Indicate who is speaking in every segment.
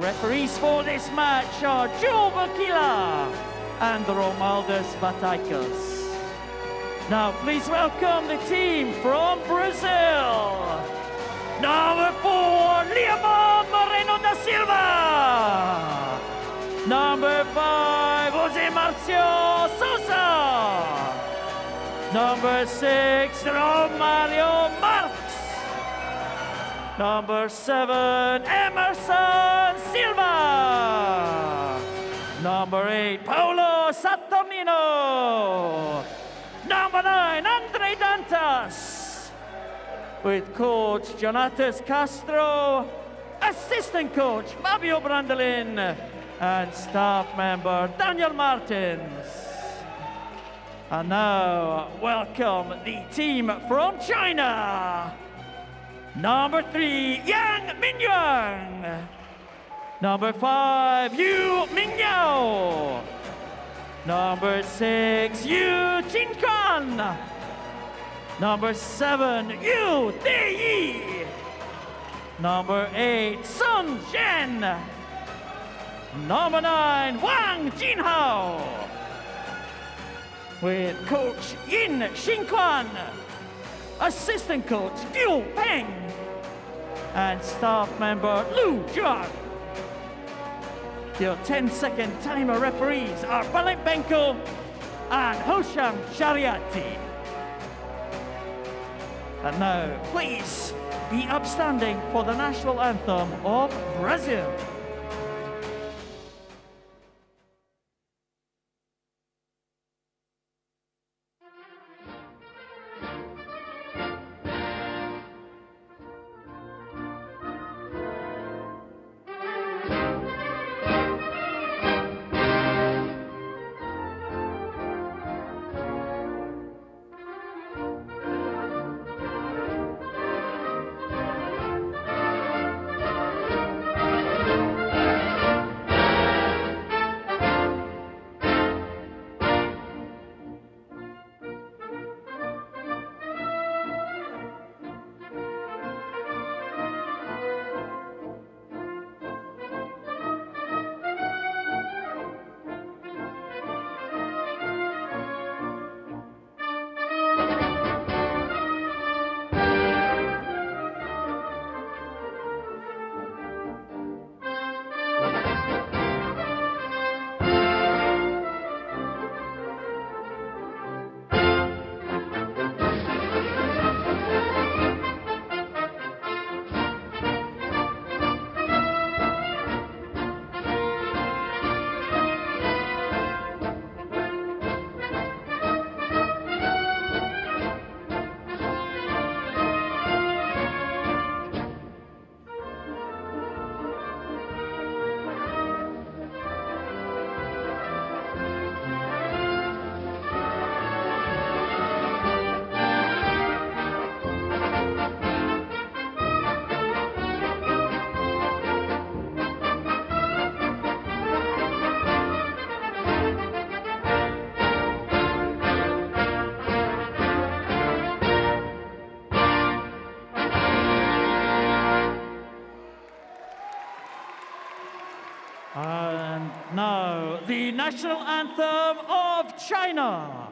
Speaker 1: referees for this match are Joe Bakila and Romualdus Bataicos. Now please welcome the team from Brazil. Number 4, Leomar Moreno da Silva. Number 5, Jose Marcio Sousa. Number 6, Romario Marx. Number 7, Emerson Silva. Number 8, Paulo Saturnino. Number 9, Andre Dantas. With coach Jonatas Castro, assistant coach Fabio Brandolin, and staff member Daniel Martins. And now, welcome the team from China. Number 3, Yang Mingyang. Number 5, Yu Mingyao. Number 6, Yu Jinkan. Number 7, Yu Dei. Number 8, Sun Zhen. Number 9, Wang Jinhao. With coach Yin Xinquan, assistant coach Liu Peng, and staff member Lu Zhuang. Your 10-second timer referees are Balint Benko and Hosham Shariati. And now, please be upstanding for the national anthem of Brazil. And now, the national anthem of China.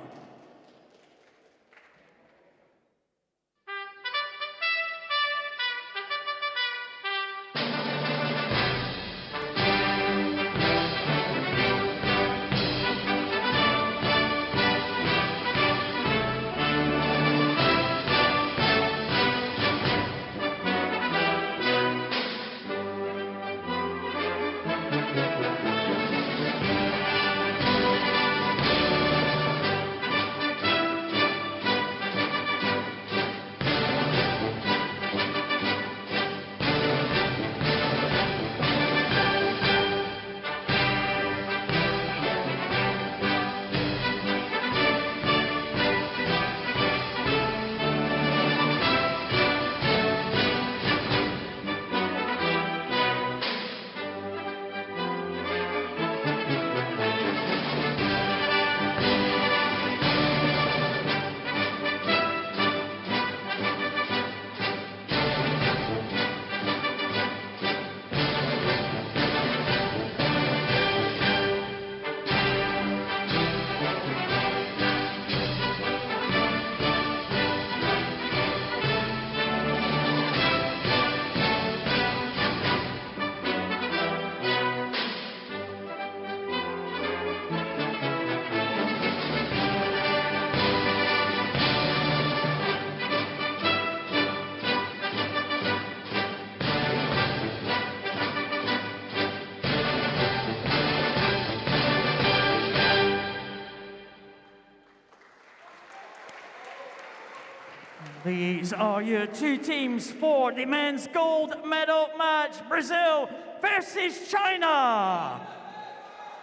Speaker 1: These are your two teams for the men's gold medal match, Brazil versus China.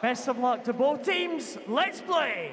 Speaker 1: Best of luck to both teams. Let's play.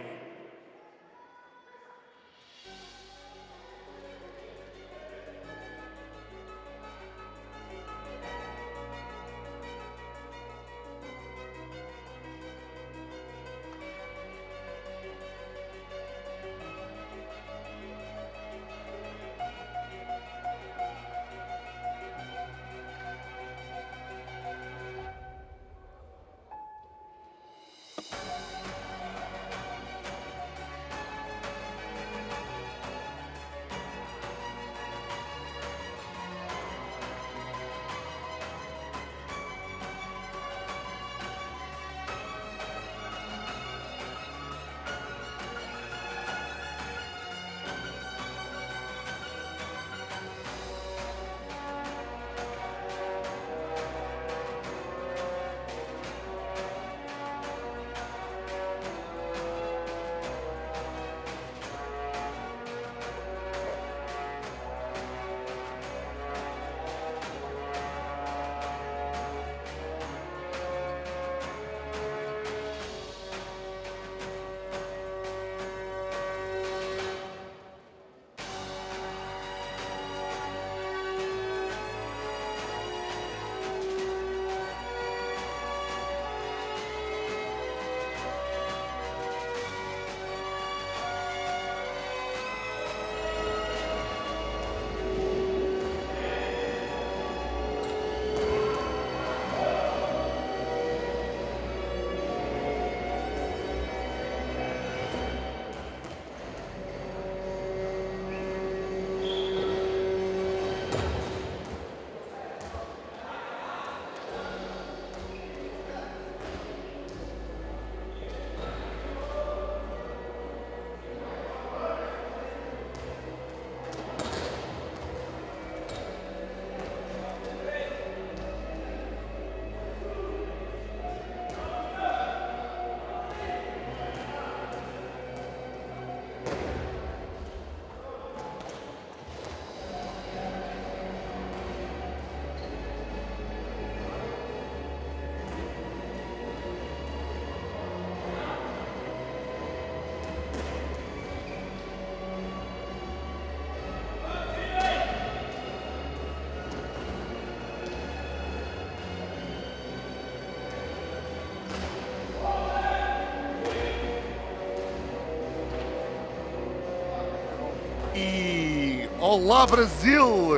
Speaker 2: Olá Brasil!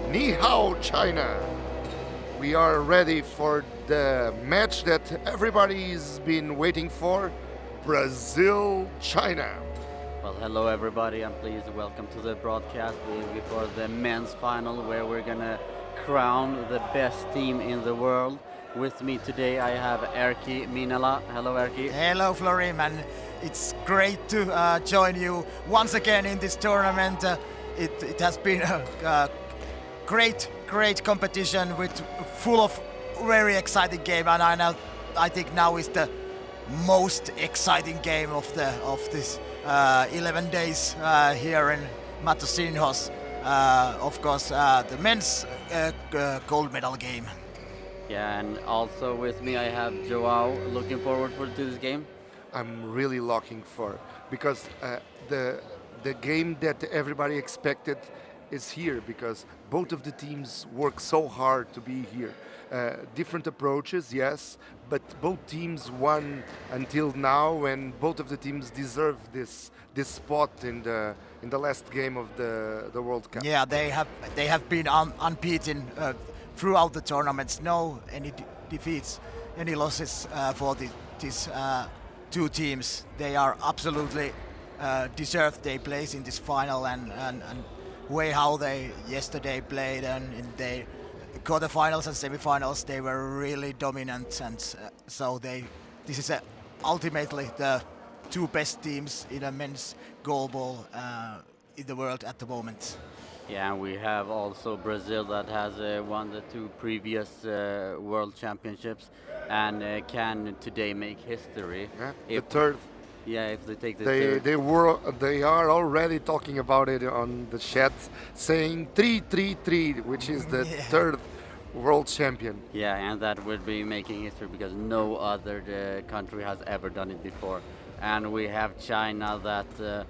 Speaker 2: Ni hao China! We are ready for the match that everybody's been waiting for, Brazil-China.
Speaker 3: Well, hello everybody, and please welcome to the broadcast before the men's final, where we're gonna crown the best team in the world. With me today I have Erkki Minala. Hello Erkki.
Speaker 4: Hello Florim, and it's great to join you once again in this tournament. It has been a great competition with full of very exciting game, and I think now is the most exciting game of this 11 days here in Matosinhos. Of course, the men's gold medal game.
Speaker 3: Yeah, and also with me I have Joao. Looking forward to this game.
Speaker 2: I'm really looking for, because the game that everybody expected is here, because both of the teams work so hard to be here. Different approaches, yes, but both teams won until now, and both of the teams deserve this spot in the last game of the World Cup.
Speaker 4: Yeah, they have been unbeaten throughout the tournaments. No any defeats, any losses for these two teams. They are absolutely deserved their place in this final, and way how they yesterday played, and in the quarterfinals and semifinals they were really dominant, and so this is ultimately the two best teams in a men's goalball in the world at the moment.
Speaker 3: Yeah, and we have also Brazil that has won the two previous World Championships and can today make history.
Speaker 2: Yeah, the
Speaker 3: Yeah, if they take the
Speaker 2: They
Speaker 3: third.
Speaker 2: they are already talking about it on the chat, saying 3-3-3, which is the
Speaker 4: Yeah.
Speaker 2: third world champion.
Speaker 3: Yeah, and that would be making history because no other country has ever done it before. And we have China that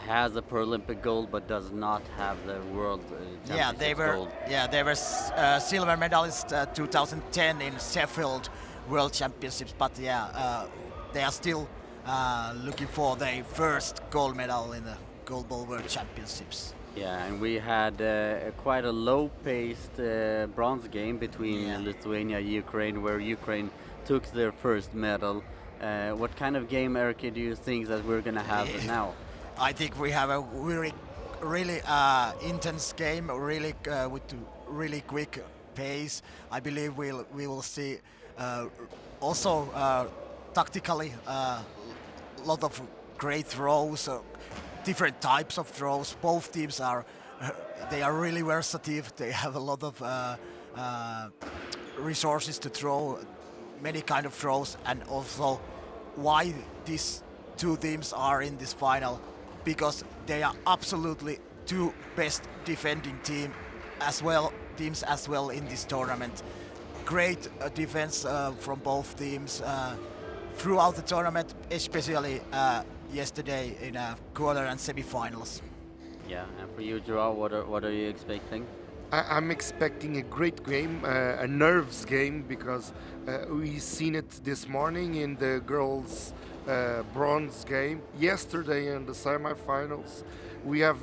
Speaker 3: has a Paralympic gold but does not have the world
Speaker 4: Yeah, they
Speaker 3: championship
Speaker 4: were.
Speaker 3: gold.
Speaker 4: Yeah, they were silver medalists 2010 in Sheffield World Championships. But yeah, they are still looking for their first gold medal in the GoalBall World Championships.
Speaker 3: Yeah, and we had quite a low-paced bronze game between
Speaker 4: Yeah.
Speaker 3: Lithuania and Ukraine, where Ukraine took their first medal. What kind of game, Erki, do you think that we're gonna have now?
Speaker 4: I think we have a really intense game, really with really quick pace. I believe we will see also tactically a lot of great throws, different types of throws. Both teams are they are really versatile. They have a lot of resources to throw, many kind of throws, and also why these two teams are in this final, because they are absolutely two best defending teams as well in this tournament. Great defense from both teams throughout the tournament, especially yesterday in quarter and semi-finals.
Speaker 3: Yeah, and for you, Joao, what are you expecting?
Speaker 2: I'm expecting a great game, a nerves game, because we've seen it this morning in the girls' bronze game. Yesterday in the semifinals, we have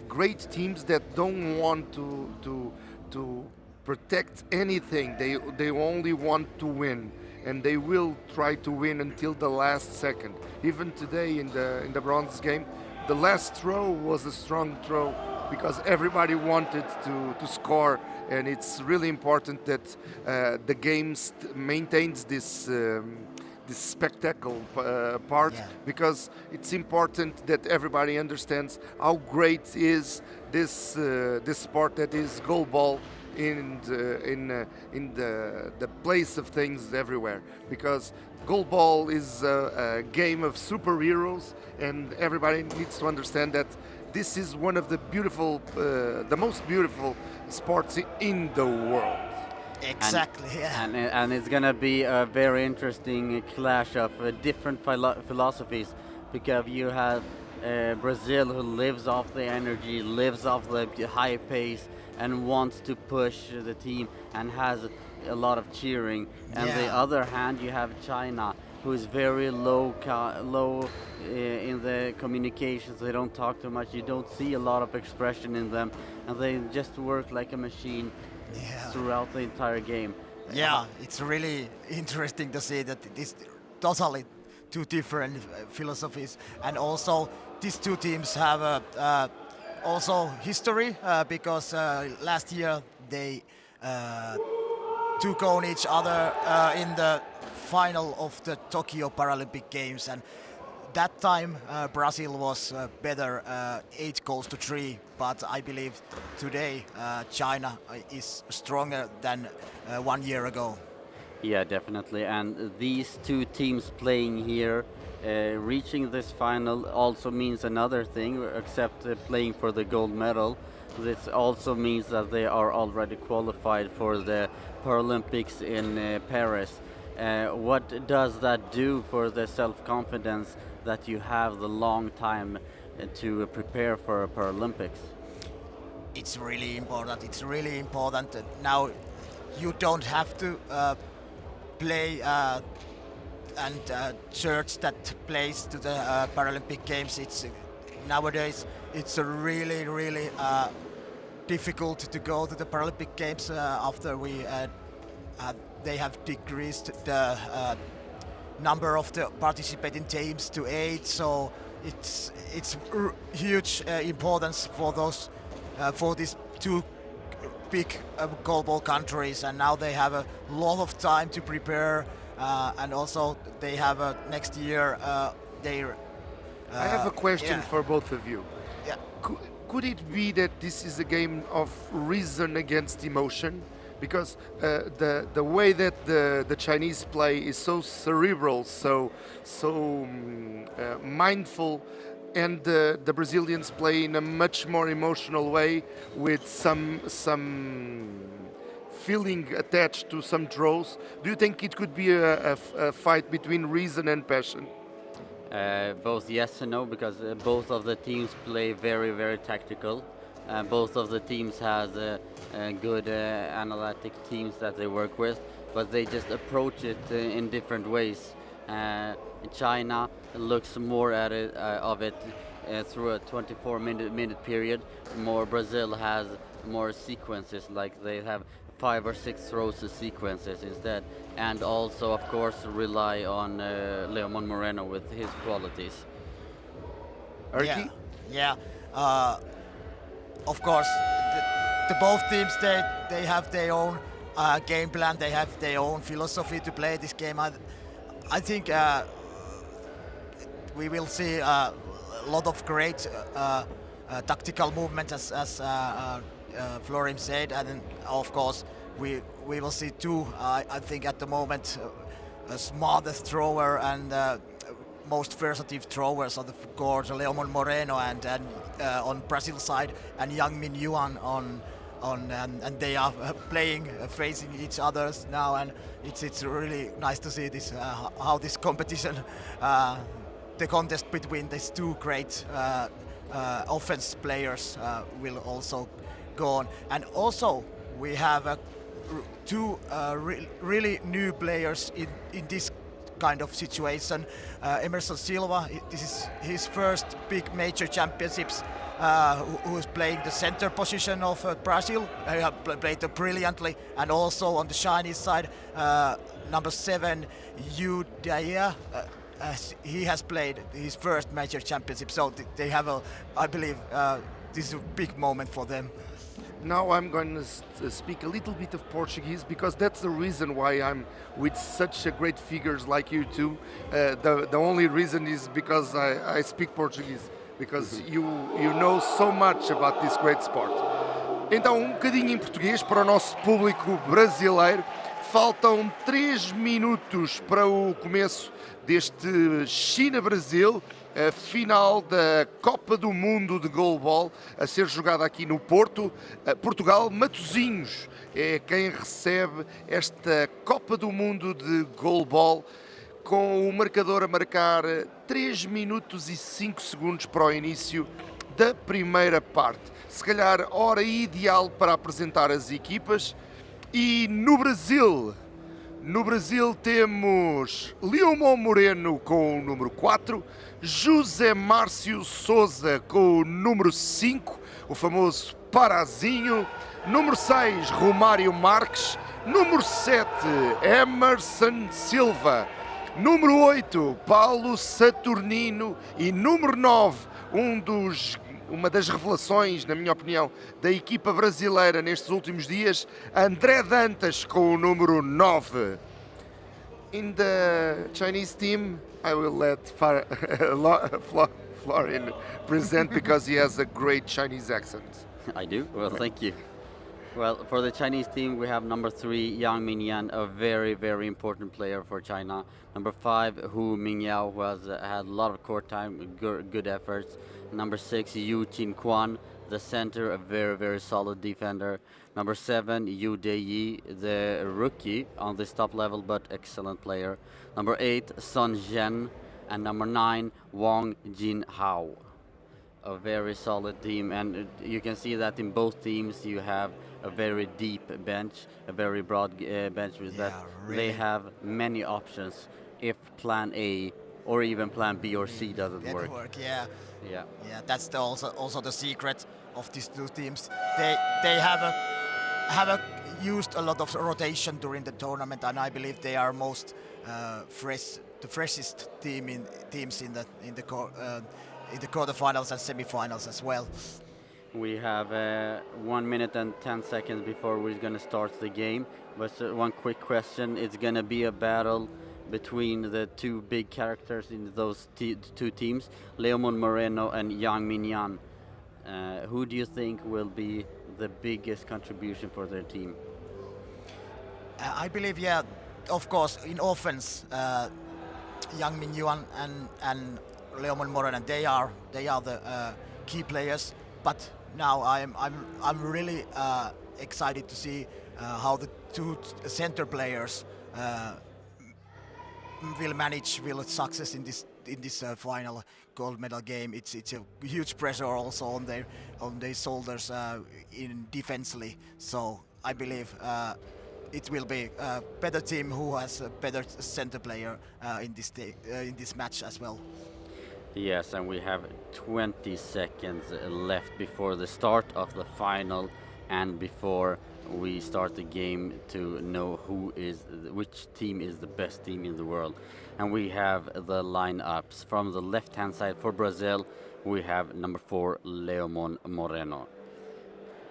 Speaker 2: great teams that don't want to protect anything. They only want to win, and they will try to win until the last second. Even today in the bronze game, the last throw was a strong throw because everybody wanted to score, and it's really important that the game maintains this spectacle part,
Speaker 4: Yeah.
Speaker 2: because it's important that everybody understands how great is this sport that is goalball in the place of things everywhere, because goalball is a game of superheroes, and everybody needs to understand that this is one of the most beautiful sports in the world.
Speaker 4: Exactly. Yeah.
Speaker 3: And it's gonna be a very interesting clash of different philosophies, because you have Brazil, who lives off the energy, lives off the high pace, and wants to push the team and has a lot of cheering. And the
Speaker 4: Yeah.
Speaker 3: other hand, you have China, who is very low in the communications. They don't talk too much. You don't see a lot of expression in them, and they just work like a machine
Speaker 4: Yeah.
Speaker 3: throughout the entire game.
Speaker 4: Yeah, it's really interesting to see that it is totally two different philosophies, and also these two teams have also history because last year they took on each other in the final of the Tokyo Paralympic Games, and that time Brazil was better 8-3, but I believe today China is stronger than 1 year ago.
Speaker 3: Yeah, definitely. And these two teams playing here, reaching this final also means another thing, except playing for the gold medal. This also means that they are already qualified for the Paralympics in Paris. What does that do for the self-confidence that you have the long time to prepare for Paralympics?
Speaker 4: It's really important. It's really important. Now you don't have to play and search that place to the Paralympic Games. It's nowadays it's really difficult to go to the Paralympic Games after they have decreased the number of the participating teams to 8. So it's huge importance for those for these two big global countries, and now they have a lot of time to prepare, and also they have next year their.
Speaker 2: I have a question
Speaker 4: yeah.
Speaker 2: for both of you.
Speaker 4: Yeah.
Speaker 2: Could it be that this is a game of reason against emotion? because the way that the Chinese play is so cerebral, so mindful, and the Brazilians play in a much more emotional way with some feeling attached to some draws. Do you think it could be a fight between reason and passion?
Speaker 3: Both yes and no, because both of the teams play very, very tactical. Both of the teams has good analytic teams that they work with, but they just approach it in different ways. China looks more at it through a 24-minute period. More Brazil has more sequences, like they have 5 or 6 throws sequences instead, and also of course rely on Leomon Moreno with his qualities.
Speaker 2: Erki?
Speaker 4: Yeah. Of course, the both teams they have their own game plan. They have their own philosophy to play this game. I think we will see a lot of great tactical movement, as Florim said, and of course we will see two. I think at the moment smartest thrower and most versatile throwers on the court, Leomon Moreno and on Brazil side, and Yang Min Yuan on and they are playing facing each others now, and it's really nice to see this how this competition, the contest between these two great offense players will also go on. And also we have two really new players in this kind of situation. Emerson Silva, this is his first big major championships, who is playing the center position of Brazil. He played brilliantly. And also on the Chinese side, number 7, Yu Daya, he has played his first major championship. So they have I believe this is a big moment for them.
Speaker 2: Now I'm going to speak a little bit of Portuguese, because that's the reason why I'm with such a great figures like you two. The only reason is because I speak Portuguese, because you know so much about this great sport. Então, bocadinho em português para o nosso público brasileiro. Faltam 3 minutos para o começo deste China-Brasil, a final da Copa do Mundo de GoalBall, a ser jogada aqui no Porto. Portugal, Matosinhos é quem recebe esta Copa do Mundo de GoalBall, com o marcador a marcar 3 minutos e 5 segundos para o início da primeira parte. Se calhar hora ideal para apresentar as equipas. E no Brasil temos Leomon Moreno com o número 4, José Márcio Souza com o número 5, o famoso Parazinho, número 6, Romário Marques, número 7, Emerson Silva, número 8, Paulo Saturnino e número 9, uma das revelações, na minha opinião, da equipa brasileira nestes últimos dias, André Dantas com o número 9. In the Chinese team, I will let Florin present, because he has a great Chinese accent.
Speaker 3: I do? Well, thank you. Well, for the Chinese team, we have number 3, Yang Minyan, a very, very important player for China. Number 5, Hu Mingyao, who has had a lot of court time, good efforts. Number 6, Yu Qin Quan, the center, a very, very solid defender. Number 7, Yu Deyi, the rookie on this top level, but excellent player. Number 8, Sun Zhen, and number 9, Wang Jin Hao. A very solid team, and you can see that in both teams you have a very deep bench, a very broad bench with that. Really. They have many options if plan A or even plan B or C doesn't work.
Speaker 4: Yeah. That's also the secret of these two teams. They have used a lot of rotation during the tournament, and I believe they are most the freshest teams in the quarterfinals and semifinals as well.
Speaker 3: We have 1 minute and 10 seconds before we're going to start the game. But one quick question: it's going to be a battle between the two big characters in those two teams, Leomon Moreno and Yang Minyan. Who do you think will be the biggest contribution for their team?
Speaker 4: I believe, yeah, of course, in offense, Yang Mingyuan and Leomon Moreno, they are the key players. But now I'm really excited to see how the two center players will success in this final gold medal game. It's a huge pressure also on their shoulders in defensively. So I believe it will be a better team who has a better center player in this match as well.
Speaker 3: Yes, and we have 20 seconds left before the start of the final and before we start the game to know which team is the best team in the world. And we have the lineups. From the left-hand side for Brazil, we have number 4, Leomon Moreno.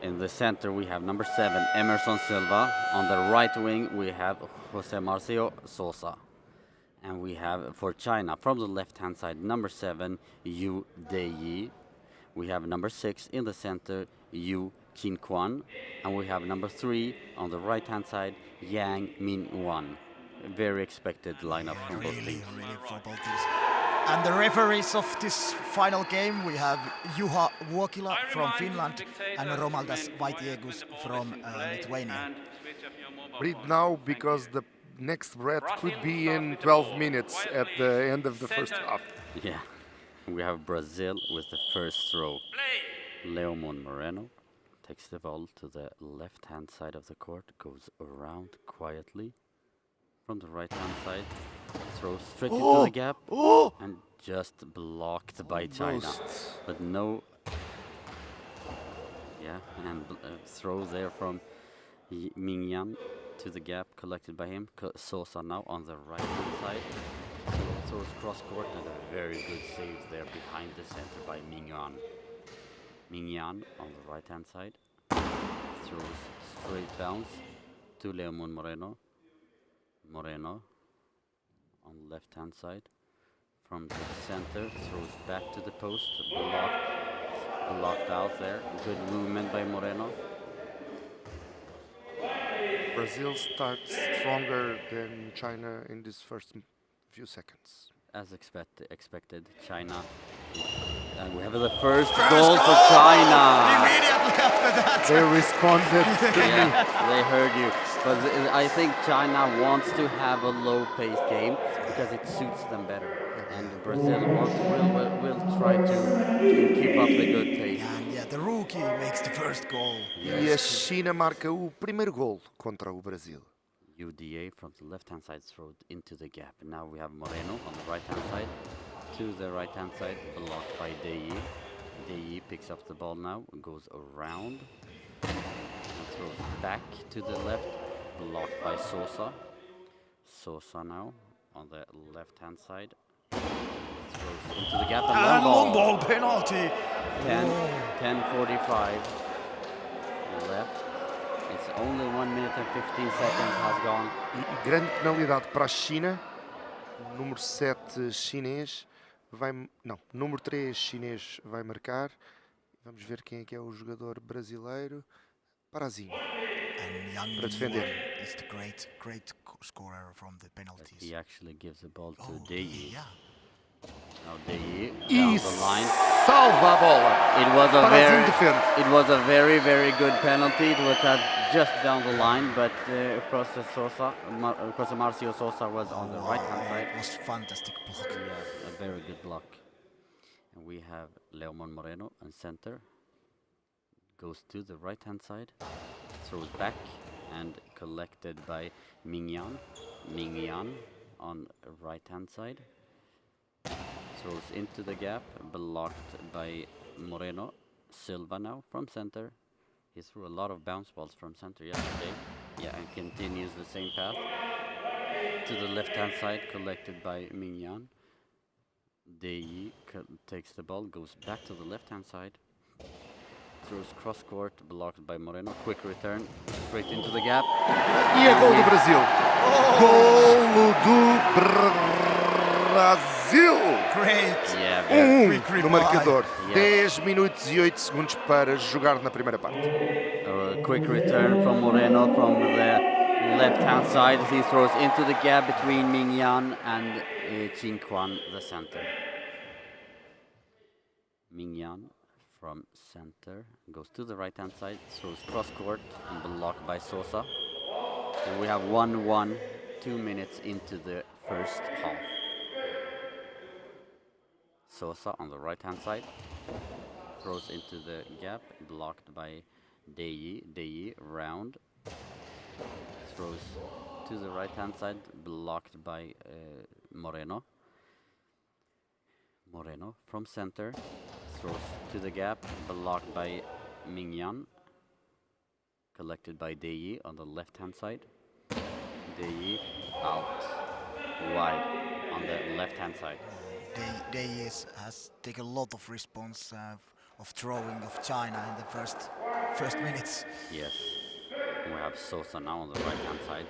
Speaker 3: In the center, we have number 7, Emerson Silva. On the right wing, we have Jose Marcio Sosa. And we have for China, from the left-hand side, number 7, Yu Deyi. We have number 6 in the center, Yu Qinquan. And we have number 3 on the right-hand side, Yang Minwan. Very expected lineup from both teams.
Speaker 4: Really for both teams. And the referees of this final game, we have Juha Vuokila from Finland and Romaldas Vaitiegus from Lithuania.
Speaker 2: Breathe now, because the next breath could be in 12 minutes at the end of the first half.
Speaker 3: Yeah, we have Brazil with the first throw. Leomon Moreno takes the ball to the left-hand side of the court, goes around quietly from the right-hand side, throws straight into the gap, and just blocked by China. But no, yeah, and throw there from Mingyan to the gap, collected by him. Sosa now on the right-hand side. Throws cross-court, and a very good save there behind the center by Mingyan. Mingyan on the right-hand side. Throws straight bounce to Leomon Moreno. Moreno on the left-hand side. From the center, throws back to the post. Blocked out there. Good movement by Moreno.
Speaker 2: Brazil starts stronger than China in this first few seconds.
Speaker 3: As expected, China. And we have the first goal for China.
Speaker 4: Immediately after that.
Speaker 2: They responded.
Speaker 3: Yeah, they heard you. But I think China wants to have a low-paced game because it suits them better. And Brazil will try to keep up the good pace.
Speaker 4: And yeah, the rookie makes the first goal.
Speaker 2: E a China marca o primeiro gol contra o Brasil.
Speaker 3: UDA from the left-hand side throws into the gap. Now we have Moreno on the right-hand side. To the right-hand side, blocked by Deyi. Deyi picks up the ball now, goes around, and throws back to the left, blocked by Sosa. Sosa now on the left-hand side. Throws into the gap and
Speaker 4: long ball penalty.
Speaker 3: 10:45 left. It's only 1 minute and 15 seconds has gone.
Speaker 2: E grande penalidade para a China. Número 7 chinês número 3 chinês vai marcar. Vamos ver quem é que é o jogador brasileiro. Parazinho. Para defender.
Speaker 4: Is the great scorer from the penalties.
Speaker 3: He actually gives the ball to Deyi.
Speaker 4: Yeah.
Speaker 3: Now Deyi
Speaker 2: E
Speaker 3: down the line.
Speaker 2: salva a bola. Parazinho defende.
Speaker 3: It was a very, very good penalty. It was just down the line, but Jose Marcio Sosa was on the right-hand side.
Speaker 4: It was fantastic block.
Speaker 3: Yeah, a very good block. And we have Leomon Moreno in center. Goes to the right-hand side, throws back, and collected by Mingyan. Mingyan on right-hand side. Throws into the gap, blocked by Moreno. Silva now from center. He threw a lot of bounce balls from center yesterday. Yeah, and continues the same path. To the left-hand side, collected by Mingyan. Deyi takes the ball, goes back to the left-hand side. Throws cross-court, blocked by Moreno. Quick return, straight into the gap.
Speaker 2: E é gol do Brasil. Golo do Brasil.
Speaker 4: Great.
Speaker 3: Yeah, very
Speaker 2: No marcador. 10 minutos e 8 segundos para jogar na primeira parte.
Speaker 3: quick return from Moreno from the left-hand side. He throws into the gap between Mingyan and Qingquan, the center. Mingyan from center goes to the right-hand side, throws cross-court and blocked by Sosa. And we have 1-1, 2 minutes into the first half. Sosa on the right-hand side, throws into the gap, blocked by Deyi. Deyi round, throws to the right-hand side, blocked by Moreno. Moreno from center, throws to the gap, blocked by Mingyan. Collected by Deyi on the left-hand side. Deyi out, wide on the left-hand side.
Speaker 4: They has taken a lot of response of throwing of China in the first minutes.
Speaker 3: Yes. We have Sosa now on the right-hand side.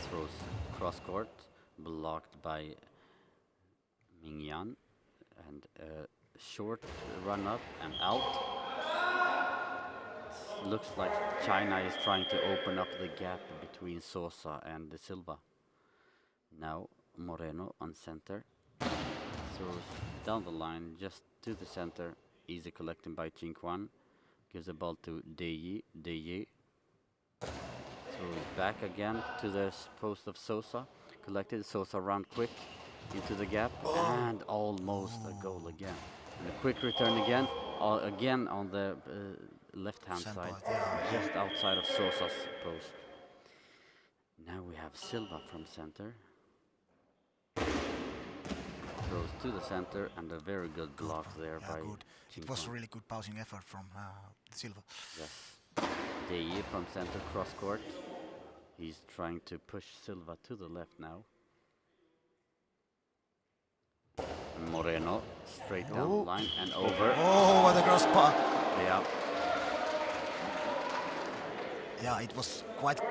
Speaker 3: Throws cross-court, blocked by Mingyan. And short run-up and out. Looks like China is trying to open up the gap between Sosa and Silva. Now Moreno on center. Throws down the line just to the center. Easy collecting by Qingquan. Gives the ball to Deyi. Deyi throws back again to the post of Sosa. Collected. Sosa round quick into the gap and almost a goal again. And a quick return again. Again on the left-hand side, just outside of Sosa's post. Now we have Silva from center. Throws to the center and a very good block there by
Speaker 4: good. It was a really good passing effort from Silva.
Speaker 3: Yes. Deyi from center cross court. He's trying to push Silva to the left now. Moreno straight down the line and over.
Speaker 4: Oh, what a cross pass!
Speaker 3: Yeah.
Speaker 4: Yeah, it was quite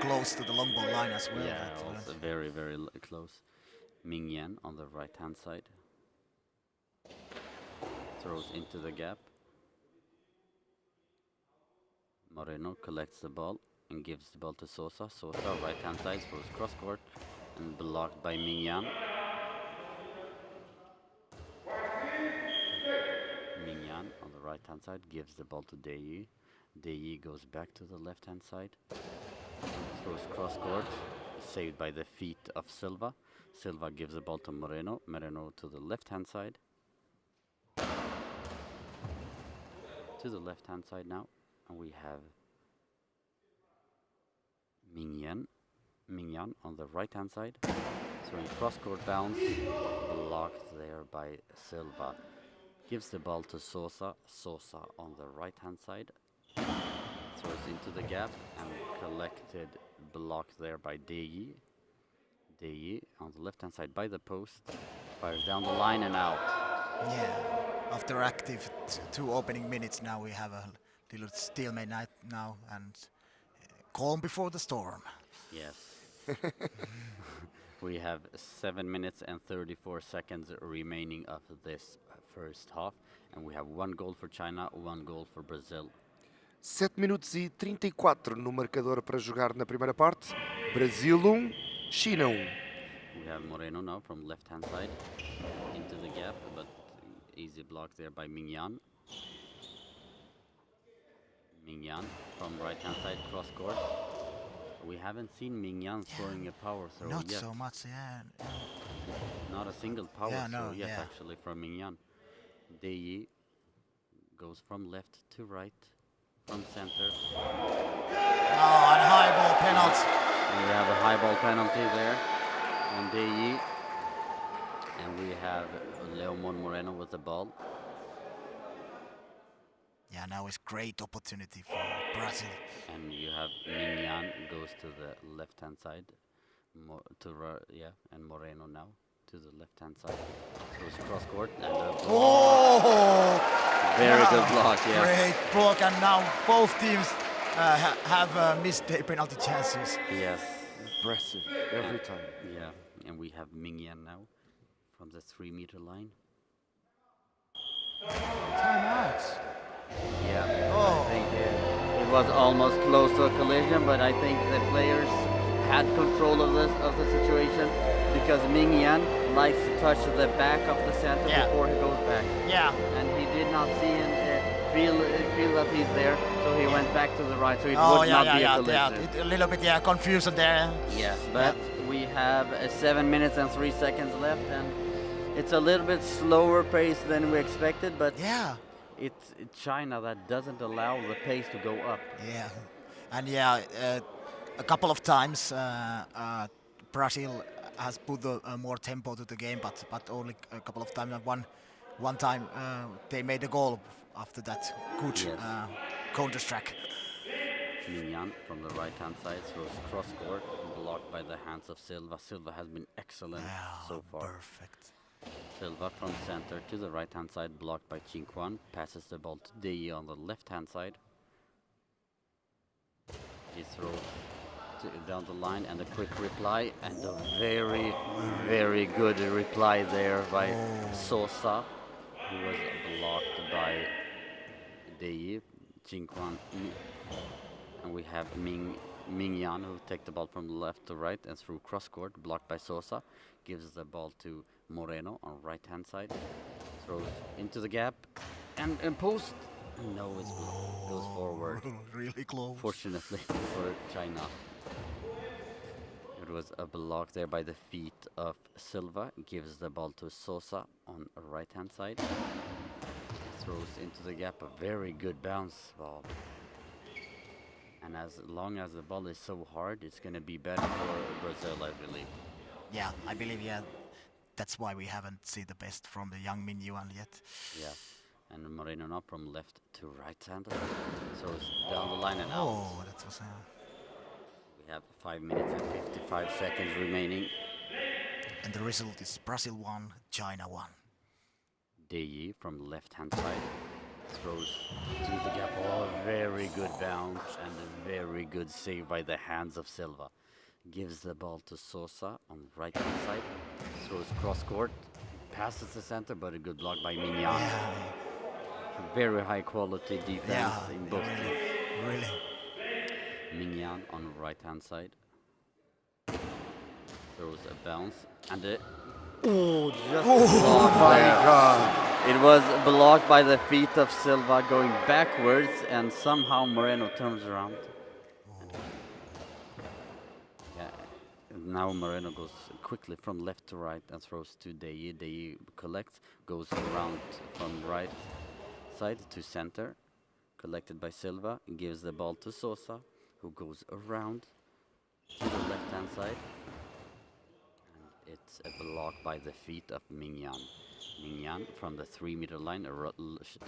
Speaker 4: close to the long ball line as well.
Speaker 3: Yeah, also very, very close. Mingyan on the right-hand side. Throws into the gap. Moreno collects the ball and gives the ball to Sosa. Sosa, right-hand side, throws cross-court and blocked by Mingyan. Mingyan on the right-hand side gives the ball to Deyi. Deyi goes back to the left-hand side. Throws cross-court, saved by the feet of Silva. Silva gives the ball to Moreno. Moreno to the left-hand side. To the left-hand side now. And we have Mingyan. Mingyan on the right-hand side. Throwing cross-court bounce. Blocked there by Silva. Gives the ball to Sosa. Sosa on the right-hand side. Throws into the gap and collected, blocked there by Deyi. Deyi on the left-hand side by the post. Fires down the line and out.
Speaker 4: Yeah, after active 2 opening minutes now we have a little stalemate now and calm before the storm.
Speaker 3: Yes. We have 7 minutes and 34 seconds remaining of this first half. And we have 1 goal for China, 1 goal for Brazil.
Speaker 2: 7 minutos e 34 no marcador para jogar na primeira parte. Brasil 1, China 1.
Speaker 3: We have Moreno now from left-hand side into the gap, but easy block there by Mingyan. Mingyan from right-hand side cross court. We haven't seen Mingyan throwing a power throw
Speaker 4: Not
Speaker 3: yet.
Speaker 4: so much, yeah.
Speaker 3: Not a single power throw yet, actually, from Mingyan. Deyi goes from left to right, from center.
Speaker 4: Oh, and high ball penalty.
Speaker 3: And we have a high ball penalty there on Deyi. And we have Leomon Moreno with the ball.
Speaker 4: Yeah, now it's great opportunity for Brazil.
Speaker 3: And you have Mingyan goes to the left-hand side, and Moreno now to the left-hand side. Throws cross court and very good block. Yeah,
Speaker 4: great block, and now both teams have missed their penalty chances.
Speaker 3: Yes,
Speaker 2: Impressive every time.
Speaker 3: Yeah, and we have Mingyan now from the 3-meter line.
Speaker 4: Timeout.
Speaker 3: Yeah, I think it was almost close to a collision, but I think the players had control of the situation because Ming Yan likes to touch the back of the center before he goes back.
Speaker 4: Yeah.
Speaker 3: And he did not see and feel that he's there, so he went back to the right, so it
Speaker 4: Oh,
Speaker 3: would
Speaker 4: yeah,
Speaker 3: not be
Speaker 4: yeah,
Speaker 3: a collision.
Speaker 4: yeah. A little bit, confusion there.
Speaker 3: Yeah, but we have 7 minutes and 3 seconds left, and it's a little bit slower pace than we expected, but
Speaker 4: Yeah.
Speaker 3: it's China that doesn't allow the pace to go up.
Speaker 4: Yeah. And a couple of times Brazil has put more tempo to the game, but only a couple of times. One time they made a goal after that good counter-strike.
Speaker 3: Ming Yan from the right-hand side throws cross-court, blocked by the hands of Silva. Silva has been excellent so far.
Speaker 4: Perfect.
Speaker 3: Silva from center to the right-hand side, blocked by Qingquan. Passes the ball to Dei on the left-hand side. He throws down the line and a quick reply, and a very, very good reply there by Sosa, who was blocked by Dei, Qingquan. And we have Ming Yan, who take the ball from left to right and through cross-court, blocked by Sosa. Gives the ball to Moreno on right-hand side. Throws into the gap and post. No, it goes forward.
Speaker 4: Really close.
Speaker 3: Fortunately for China. It was a block there by the feet of Silva. Gives the ball to Sosa on right-hand side. Throws into the gap, a very good bounce ball. And as long as the ball is so hard, it's going to be better for Brazil, I believe.
Speaker 4: Yeah, I believe, that's why we haven't seen the best from the young Min Yuan yet.
Speaker 3: Yeah, and Moreno now from left to right center. So it's down the line and out.
Speaker 4: Oh, that was...
Speaker 3: We have 5 minutes and 55 seconds remaining.
Speaker 4: And the result is Brazil 1, China 1.
Speaker 3: Dei from left-hand side throws to the gap. Oh, very good bounce and a very good save by the hands of Silva. Gives the ball to Sosa on right-hand side. Throws cross-court. Passes the center, but a good block by Ming Yan. Very high-quality defense in both teams.
Speaker 4: Really.
Speaker 3: Ming Yan on the right-hand side. Throws a bounce and a... Oh, just blocked
Speaker 2: my
Speaker 3: there.
Speaker 2: God.
Speaker 3: It was blocked by the feet of Silva going backwards, and somehow Moreno turns around. Yeah, now Moreno goes quickly from left to right and throws to Dei. Dei collects, goes around from right side to center. Collected by Silva, gives the ball to Sosa, who goes around to the left-hand side. And it's a block by the feet of Ming Yan. Ming Yan from the 3-meter line throws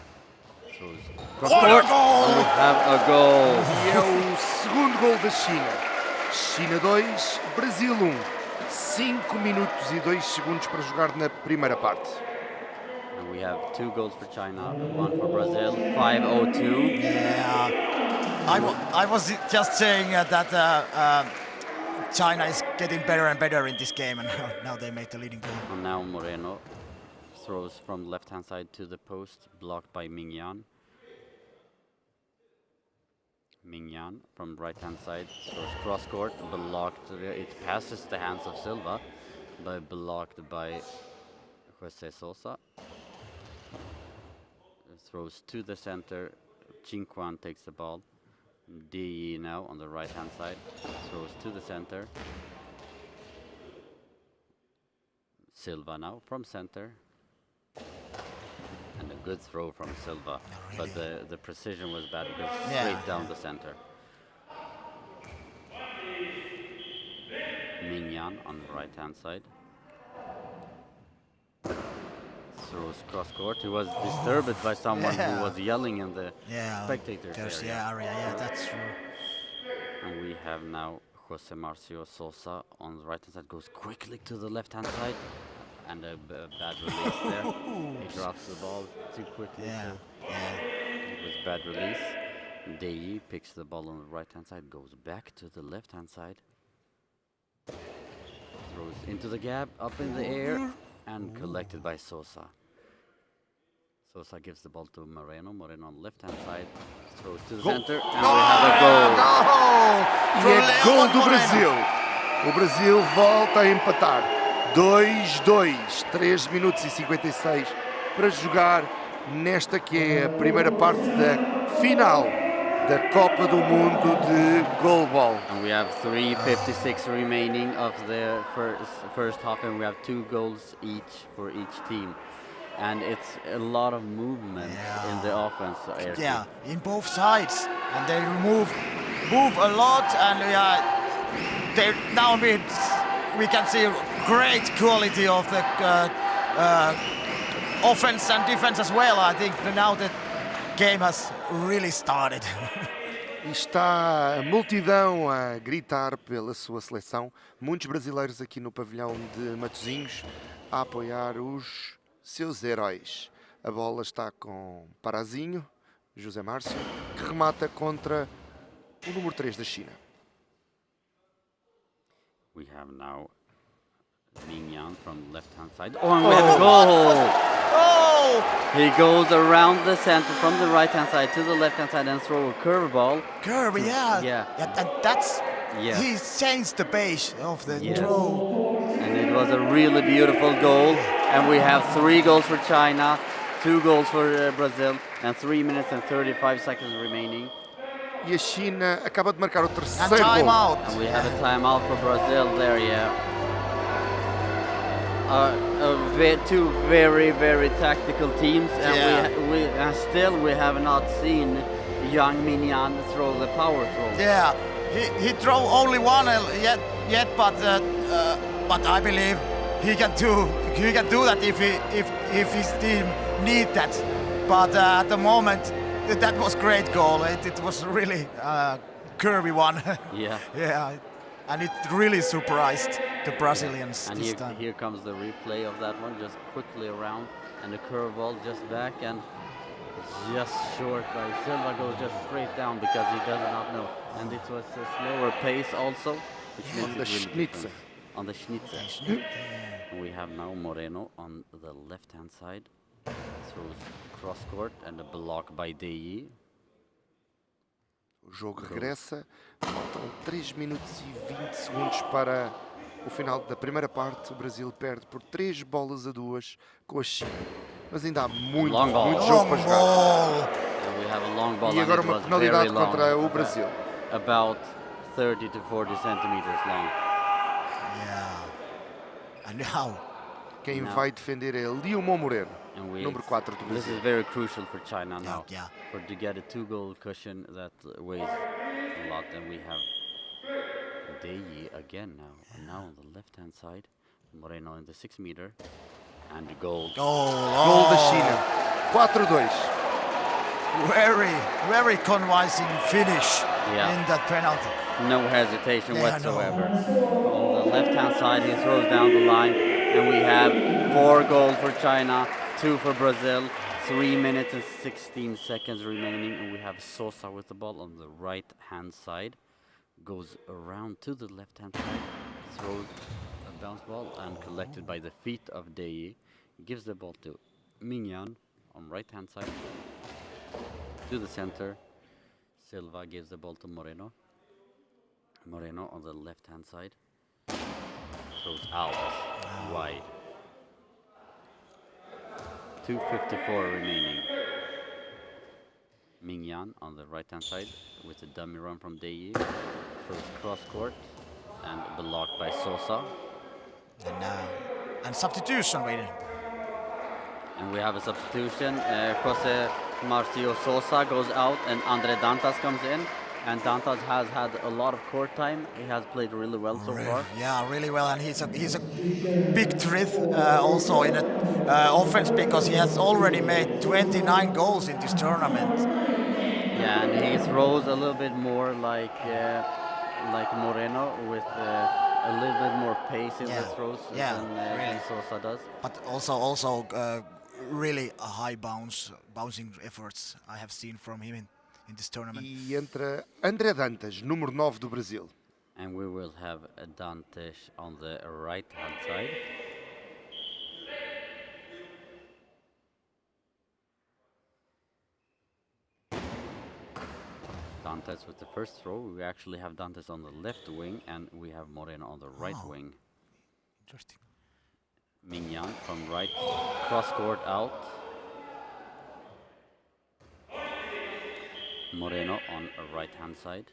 Speaker 3: cross-court. We have a goal.
Speaker 2: E é o segundo gol da China. China 2, Brasil 1. 5 minutos e 2 segundos para jogar na primeira parte.
Speaker 3: And we have 2 goals for China, 1 for Brazil, 5:02.
Speaker 4: Yeah, I was just saying that China is getting better and better in this game, and now they made the leading goal.
Speaker 3: And now Moreno throws from left-hand side to the post, blocked by Ming Yan. Ming Yan from right-hand side throws cross-court, blocked. It passes the hands of Silva, but blocked by Jose Sosa. Throws to the center. Qingquan takes the ball. Dei now on the right-hand side. Throws to the center. Silva now from center. And a good throw from Silva. But the precision was bad because straight down the center. Ming Yan on the right-hand side. Throws cross-court. He was disturbed by someone who was yelling in the spectators area.
Speaker 4: Yeah, that's true.
Speaker 3: And we have now Jose Marcio Sosa on the right-hand side. Goes quickly to the left-hand side. And a bad release there. He drops the ball too quickly. It was bad release. Dei picks the ball on the right-hand side. Goes back to the left-hand side. Throws into the gap, up in the air. And collected by Sosa. Sosa gives the ball to Moreno. Moreno on the left-hand side. Throws to the center. And we have a goal.
Speaker 2: E é gol do Brasil. O Brasil volta a empatar. 2-2, 3 minutos e 56 para jogar nesta que é a primeira parte da final da Copa do Mundo de GoalBall.
Speaker 3: And we have 3:56 remaining of the first half, and we have 2 goals each for each team. And it's a lot of movement in the offense area.
Speaker 4: Yeah, in both sides, and they move a lot, and they now we can see great quality of the offense and defense as well. I think now the game has really started.
Speaker 2: E está a multidão a gritar pela sua seleção. Muitos brasileiros aqui no pavilhão de Matosinhos a apoiar os seus heróis. A bola está com Parazinho, José Márcio, que remata contra o número 3 da China.
Speaker 3: We have now Ming from the left-hand side. Oh, and we have a goal!
Speaker 4: Oh!
Speaker 3: He goes around the center from the right-hand side to the left-hand side and throw a curveball.
Speaker 4: Curve, yeah, and that's he changed the pace of the throw.
Speaker 3: And it was a really beautiful goal. And we have 3 goals for China, 2 goals for Brazil, and 3 minutes and 35 seconds remaining.
Speaker 2: E a China acaba de marcar o
Speaker 4: And
Speaker 2: terceiro
Speaker 4: time
Speaker 2: gol.
Speaker 4: out.
Speaker 3: And we have a timeout for Brazil there, two very, very tactical teams, and we have not seen young Minyan throw the power throw.
Speaker 4: Yeah, he threw only one yet, but I believe he can do that if his team need that. But at the moment, that was great goal. It was really curvy one.
Speaker 3: Yeah.
Speaker 4: Yeah, and it really surprised the Brazilians
Speaker 3: And
Speaker 4: this time.
Speaker 3: here comes the replay of that one, just quickly around, and the curveball just back and just short by Silva goes just straight down because he does not know. And it was a slower pace also, which makes
Speaker 2: On the
Speaker 3: it really
Speaker 2: Schnitzer.
Speaker 3: different. On the Schnitzer. And we have now Moreno on the left-hand side. Throws cross court and a block by Deyi.
Speaker 2: O jogo regressa. Faltam 3 minutos e 20 segundos para o final da primeira parte. O Brasil perde por 3 bolas a 2 com a China. Mas ainda há muito jogo para jogar.
Speaker 3: And we have a long ball,
Speaker 2: E agora
Speaker 3: and it
Speaker 2: uma
Speaker 3: was
Speaker 2: penalidade
Speaker 3: very long,
Speaker 2: contra o Brasil.
Speaker 3: about 30 to 40 centimeters long.
Speaker 4: Yeah, and now.
Speaker 2: Quem vai defender é Liumon Moreno,
Speaker 3: And
Speaker 2: número 4 do
Speaker 3: this
Speaker 2: Brasil.
Speaker 3: is very crucial for China now.
Speaker 4: Yeah.
Speaker 3: For to get a 2-goal cushion that weighs a lot. And we have Deyi again now. And now on the left-hand side, Moreno in the 6-meter. And goal.
Speaker 2: Gol da China. 4-2.
Speaker 4: Very convincing finish
Speaker 3: Yeah.
Speaker 4: in that penalty.
Speaker 3: No hesitation
Speaker 4: Yeah,
Speaker 3: whatsoever. On the left-hand side, he throws down the line. And we have 4 goals for China, 2 for Brazil, 3 minutes and 16 seconds remaining. And we have Sosa with the ball on the right-hand side. Goes around to the left-hand side, throws a bounce ball and collected by the feet of Deyi. Gives the ball to Mingyan on right-hand side. To the center. Silva gives the ball to Moreno. Moreno on the left-hand side. Throws out wide. 2:54 remaining. Mingyan on the right-hand side with a dummy run from Deyi. Throws cross court and blocked by Sosa.
Speaker 4: And substitution waiting.
Speaker 3: And we have a substitution. Jose Marcio Sosa goes out and Andre Dantas comes in. And Dantas has had a lot of court time. He has played really well so far.
Speaker 4: Yeah, really well, and he's a big threat also in offense because he has already made 29 goals in this tournament.
Speaker 3: Yeah, and he throws a little bit more like Moreno with a little bit more pace in the throws than Sosa does.
Speaker 4: But also really a high bouncing efforts I have seen from him in this tournament.
Speaker 2: E entra André Dantas, número 9 do Brasil.
Speaker 3: And we will have a Dantes on the right-hand side. Dantes with the first throw. We actually have Dantes on the left wing, and we have Moreno on the right wing.
Speaker 4: Interesting.
Speaker 3: Mignan from right, cross court out. Moreno on a right hand side.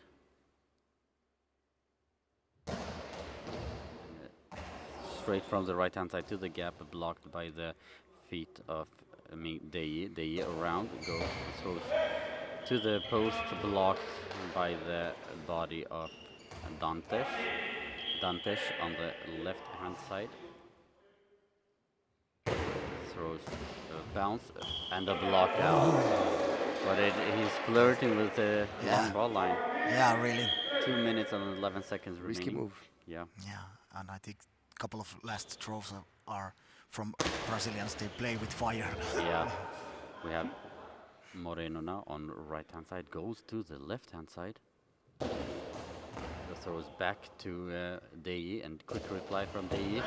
Speaker 3: Straight from the right hand side to the gap, blocked by the feet of Deji. Deji around, goes, throws to the post, blocked by the body of Dantes. Dantes on the left hand side. Throws a bounce and a block out. But he's flirting with the long ball line.
Speaker 4: Yeah, really.
Speaker 3: 2 minutes and 11 seconds remaining.
Speaker 2: Risky move.
Speaker 3: Yeah.
Speaker 4: Yeah, and I think a couple of last throws are from Brazilians. They play with fire.
Speaker 3: Yeah. We have Moreno now on right hand side, goes to the left hand side. The throw is back to Deji, and quick reply from Deji.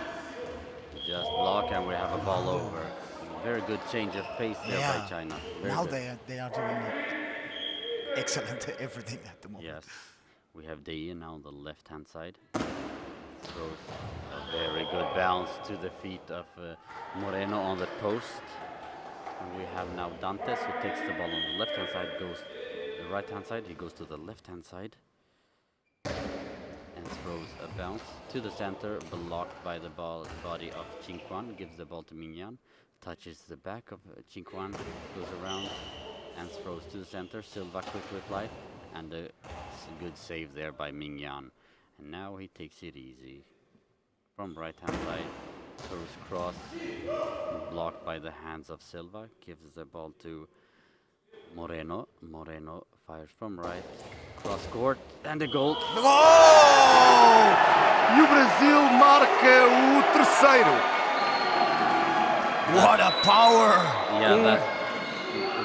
Speaker 3: Just block, and we have a ball over. Very good change of pace there by China. Very
Speaker 4: now
Speaker 3: good.
Speaker 4: they are doing excellent everything at the moment.
Speaker 3: Yes. We have Deji now on the left hand side. Throws a very good bounce to the feet of Moreno on the post. And we have now Dantes, who takes the ball on the left hand side, goes the right hand side, he goes to the left hand side. And throws a bounce to the center, blocked by the body of Chinquan, gives the ball to Mignan, touches the back of Chinquan, goes around and throws to the center. Silva quick reply, and a good save there by Mignan. And now he takes it easy. From right hand side, throws cross, blocked by the hands of Silva, gives the ball to Moreno. Moreno fires from right, cross court, and the goal.
Speaker 2: E o Brasil marca o terceiro.
Speaker 4: What a power!
Speaker 3: Yeah,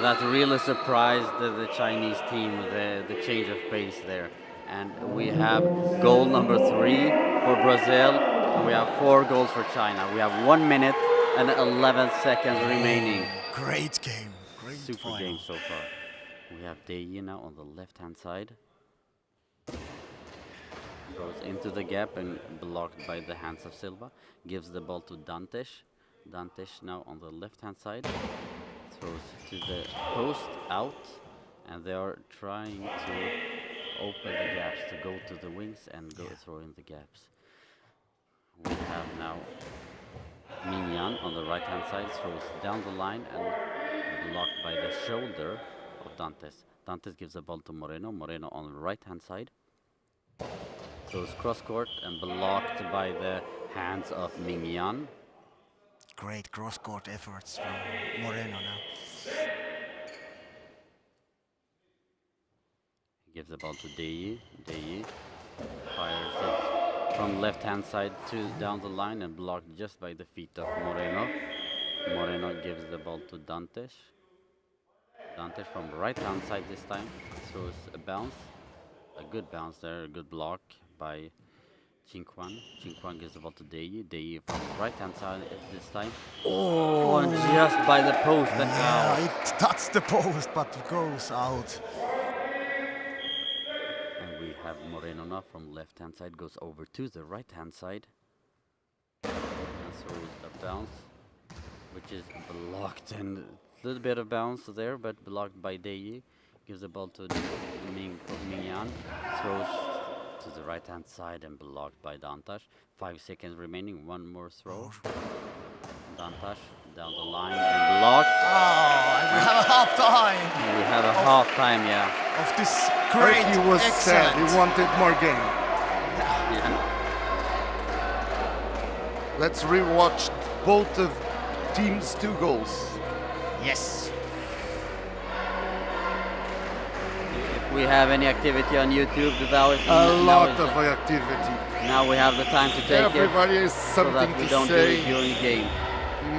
Speaker 3: that really surprised the Chinese team, the change of pace there. And we have goal number 3 for Brazil. And we have 4 goals for China. We have 1 minute and 11 seconds remaining.
Speaker 4: Great game. Great
Speaker 3: Super
Speaker 4: final.
Speaker 3: game so far. We have Deji now on the left hand side. Goes into the gap and blocked by the hands of Silva. Gives the ball to Dantes. Dantes now on the left hand side. Throws to the post out. And they are trying to open the gaps to go to the wings and go throw in the gaps. We have now Mignan on the right hand side, throws down the line and blocked by the shoulder of Dantes. Dantes gives the ball to Moreno. Moreno on the right hand side. Throws cross court and blocked by the hands of Mignan.
Speaker 4: Great cross-court efforts from Moreno now.
Speaker 3: Gives the ball to Deji. Deji fires it from left hand side to down the line and blocked just by the feet of Moreno. Moreno gives the ball to Dantes. Dantes from right hand side this time throws a bounce. A good bounce there, a good block by Chinquan. Chinquan gives the ball to Deji. Deji from right hand side this time. Oh, and just by the post and out.
Speaker 4: Yeah, it touched the post but goes out.
Speaker 3: We have Moreno now from left hand side, goes over to the right hand side and throws a bounce, which is blocked, and a little bit of bounce there, but blocked by Deji. Gives the ball to Mignan, throws to the right hand side and blocked by Dantas. 5 seconds remaining, one more throw. Dantas down the line and blocked.
Speaker 4: Oh, and we have a half time.
Speaker 3: We have a half time, yeah.
Speaker 4: Of this great,
Speaker 2: He was sad.
Speaker 4: excellent.
Speaker 2: He wanted more game.
Speaker 3: Yeah.
Speaker 2: Let's rewatch both of teams' 2 goals.
Speaker 4: Yes.
Speaker 3: If we have any activity on YouTube, now is
Speaker 2: A
Speaker 3: now
Speaker 2: lot
Speaker 3: is-
Speaker 2: of activity.
Speaker 3: Now we have the time to take
Speaker 2: Everybody
Speaker 3: it
Speaker 2: has
Speaker 3: so that
Speaker 2: something
Speaker 3: we
Speaker 2: to
Speaker 3: don't do
Speaker 2: say.
Speaker 3: it during game.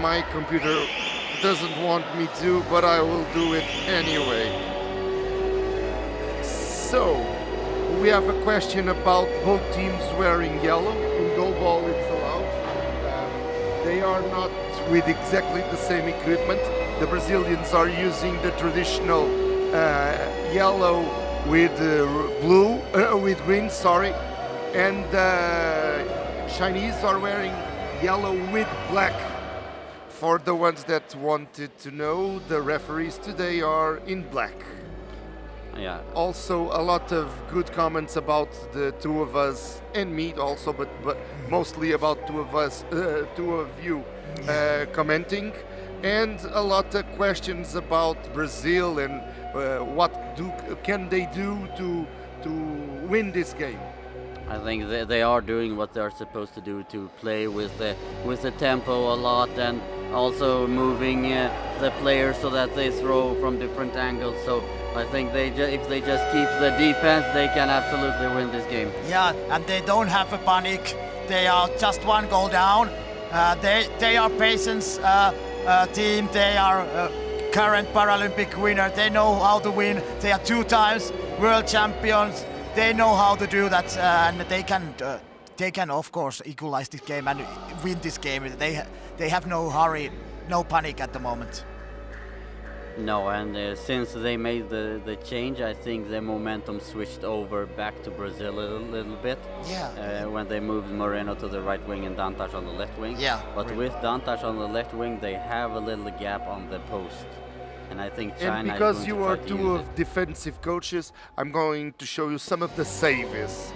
Speaker 2: My computer doesn't want me to, but I will do it anyway. So, we have a question about both teams wearing yellow. In GoalBall it's allowed. They are not with exactly the same equipment. The Brazilians are using the traditional yellow with blue, with green, sorry, and Chinese are wearing yellow with black. For the ones that wanted to know, the referees today are in black.
Speaker 3: Yeah.
Speaker 2: Also, a lot of good comments about the two of us and me also, but mostly about two of you commenting, and a lot of questions about Brazil and what can they do to win this game.
Speaker 3: I think they are doing what they're supposed to do, to play with the tempo a lot, and also moving the players so that they throw from different angles. So I think if they just keep the defense, they can absolutely win this game.
Speaker 4: Yeah, and they don't have a panic. They are just 1 goal down. They are patience team. They are current Paralympic winner. They know how to win. They are 2 times world champions. They know how to do that, and they can of course equalize this game and win this game. They have no hurry, no panic at the moment.
Speaker 3: No, and since they made the change, I think the momentum switched over back to Brazil a little bit.
Speaker 4: Yeah.
Speaker 3: When they moved Moreno to the right wing and Dantas on the left wing.
Speaker 4: Yeah.
Speaker 3: But
Speaker 4: really.
Speaker 3: with Dantas on the left wing, they have a little gap on the post. And I think China
Speaker 2: And because
Speaker 3: is
Speaker 2: you
Speaker 3: going
Speaker 2: are
Speaker 3: to try to
Speaker 2: two
Speaker 3: use
Speaker 2: of
Speaker 3: it.
Speaker 2: defensive coaches, I'm going to show you some of the saves.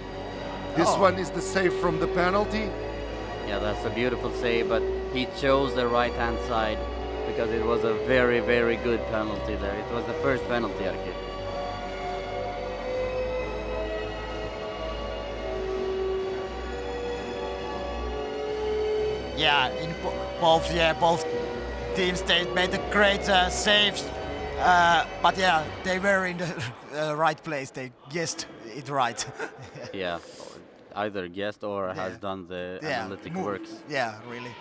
Speaker 2: This one is the save from the penalty.
Speaker 3: Yeah, that's a beautiful save, but he chose the right-hand side because it was a very, very good penalty there. It was the first penalty, Erkki.
Speaker 4: Yeah, in both teams they made a great saves, but yeah, they were in the right place. They guessed it right.
Speaker 3: Yeah, either guessed or has done the analytic works.
Speaker 4: Yeah, really.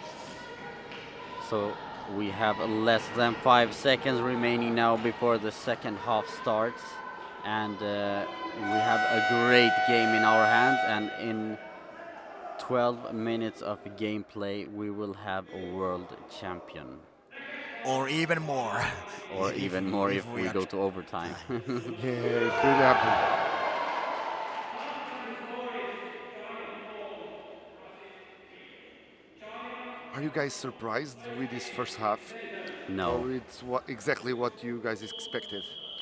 Speaker 3: So we have less than 5 seconds remaining now before the second half starts, and we have a great game in our hands, and in 12 minutes of gameplay we will have a world champion.
Speaker 4: Or even more.
Speaker 3: Or even more if we go to overtime.
Speaker 2: Yeah, it could happen. Are you guys surprised with this first half?
Speaker 3: No.
Speaker 2: Or it's exactly what you guys expected?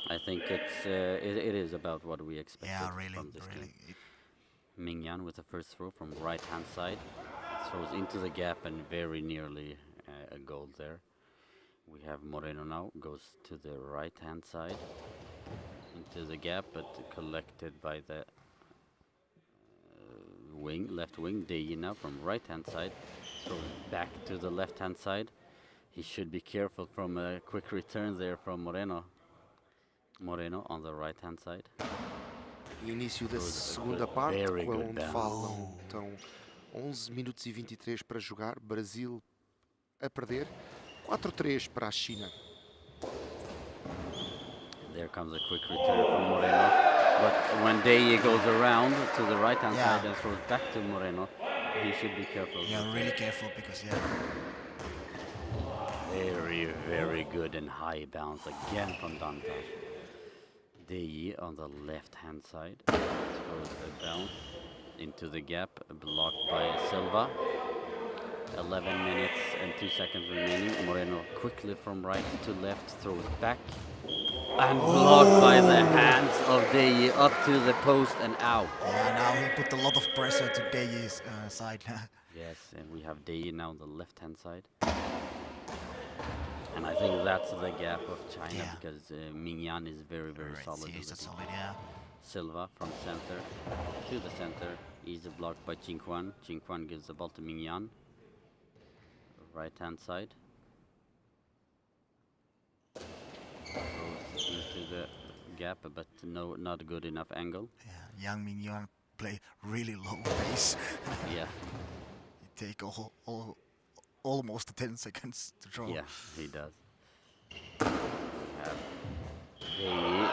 Speaker 3: I think it is about what we expected.
Speaker 4: Yeah, really,
Speaker 3: from this
Speaker 4: really.
Speaker 3: game. Mingyan with the first throw from right hand side, throws into the gap and very nearly a goal there. We have Moreno now, goes to the right hand side into the gap, but collected by the left wing. Deji now from right hand side, throws back to the left hand side. He should be careful from a quick return there from Moreno. Moreno on the right hand side.
Speaker 2: Início da segunda parte, quando falam, então 11 minutos e 23 para jogar, Brasil a perder, 4-3 para a China.
Speaker 3: There comes a quick return from Moreno, but when Deji goes around to the right hand side and throws back to Moreno, he should be careful.
Speaker 4: Yeah, really careful because
Speaker 3: Very, very good and high bounce again from Dantas. Deji on the left hand side, throws it down into the gap, blocked by Silva. 11 minutes and 2 seconds remaining. Moreno quickly from right to left, throws back. And blocked by the hands of Deji up to the post and out.
Speaker 4: Yeah, now he put a lot of pressure to Deji's side.
Speaker 3: Yes, and we have Deji now on the left hand side. And I think that's the gap of China because Mingyan is very, very solid.
Speaker 4: He's a solid, yeah.
Speaker 3: Silva from center to the center. Easy blocked by Jinquan. Jinquan gives the ball to Mingyan. Right hand side. Goes into the gap, but not good enough angle.
Speaker 4: Yeah, young Mingyan play really low pace.
Speaker 3: Yeah.
Speaker 4: He take almost 10 seconds to draw.
Speaker 3: Yeah, he does. Deji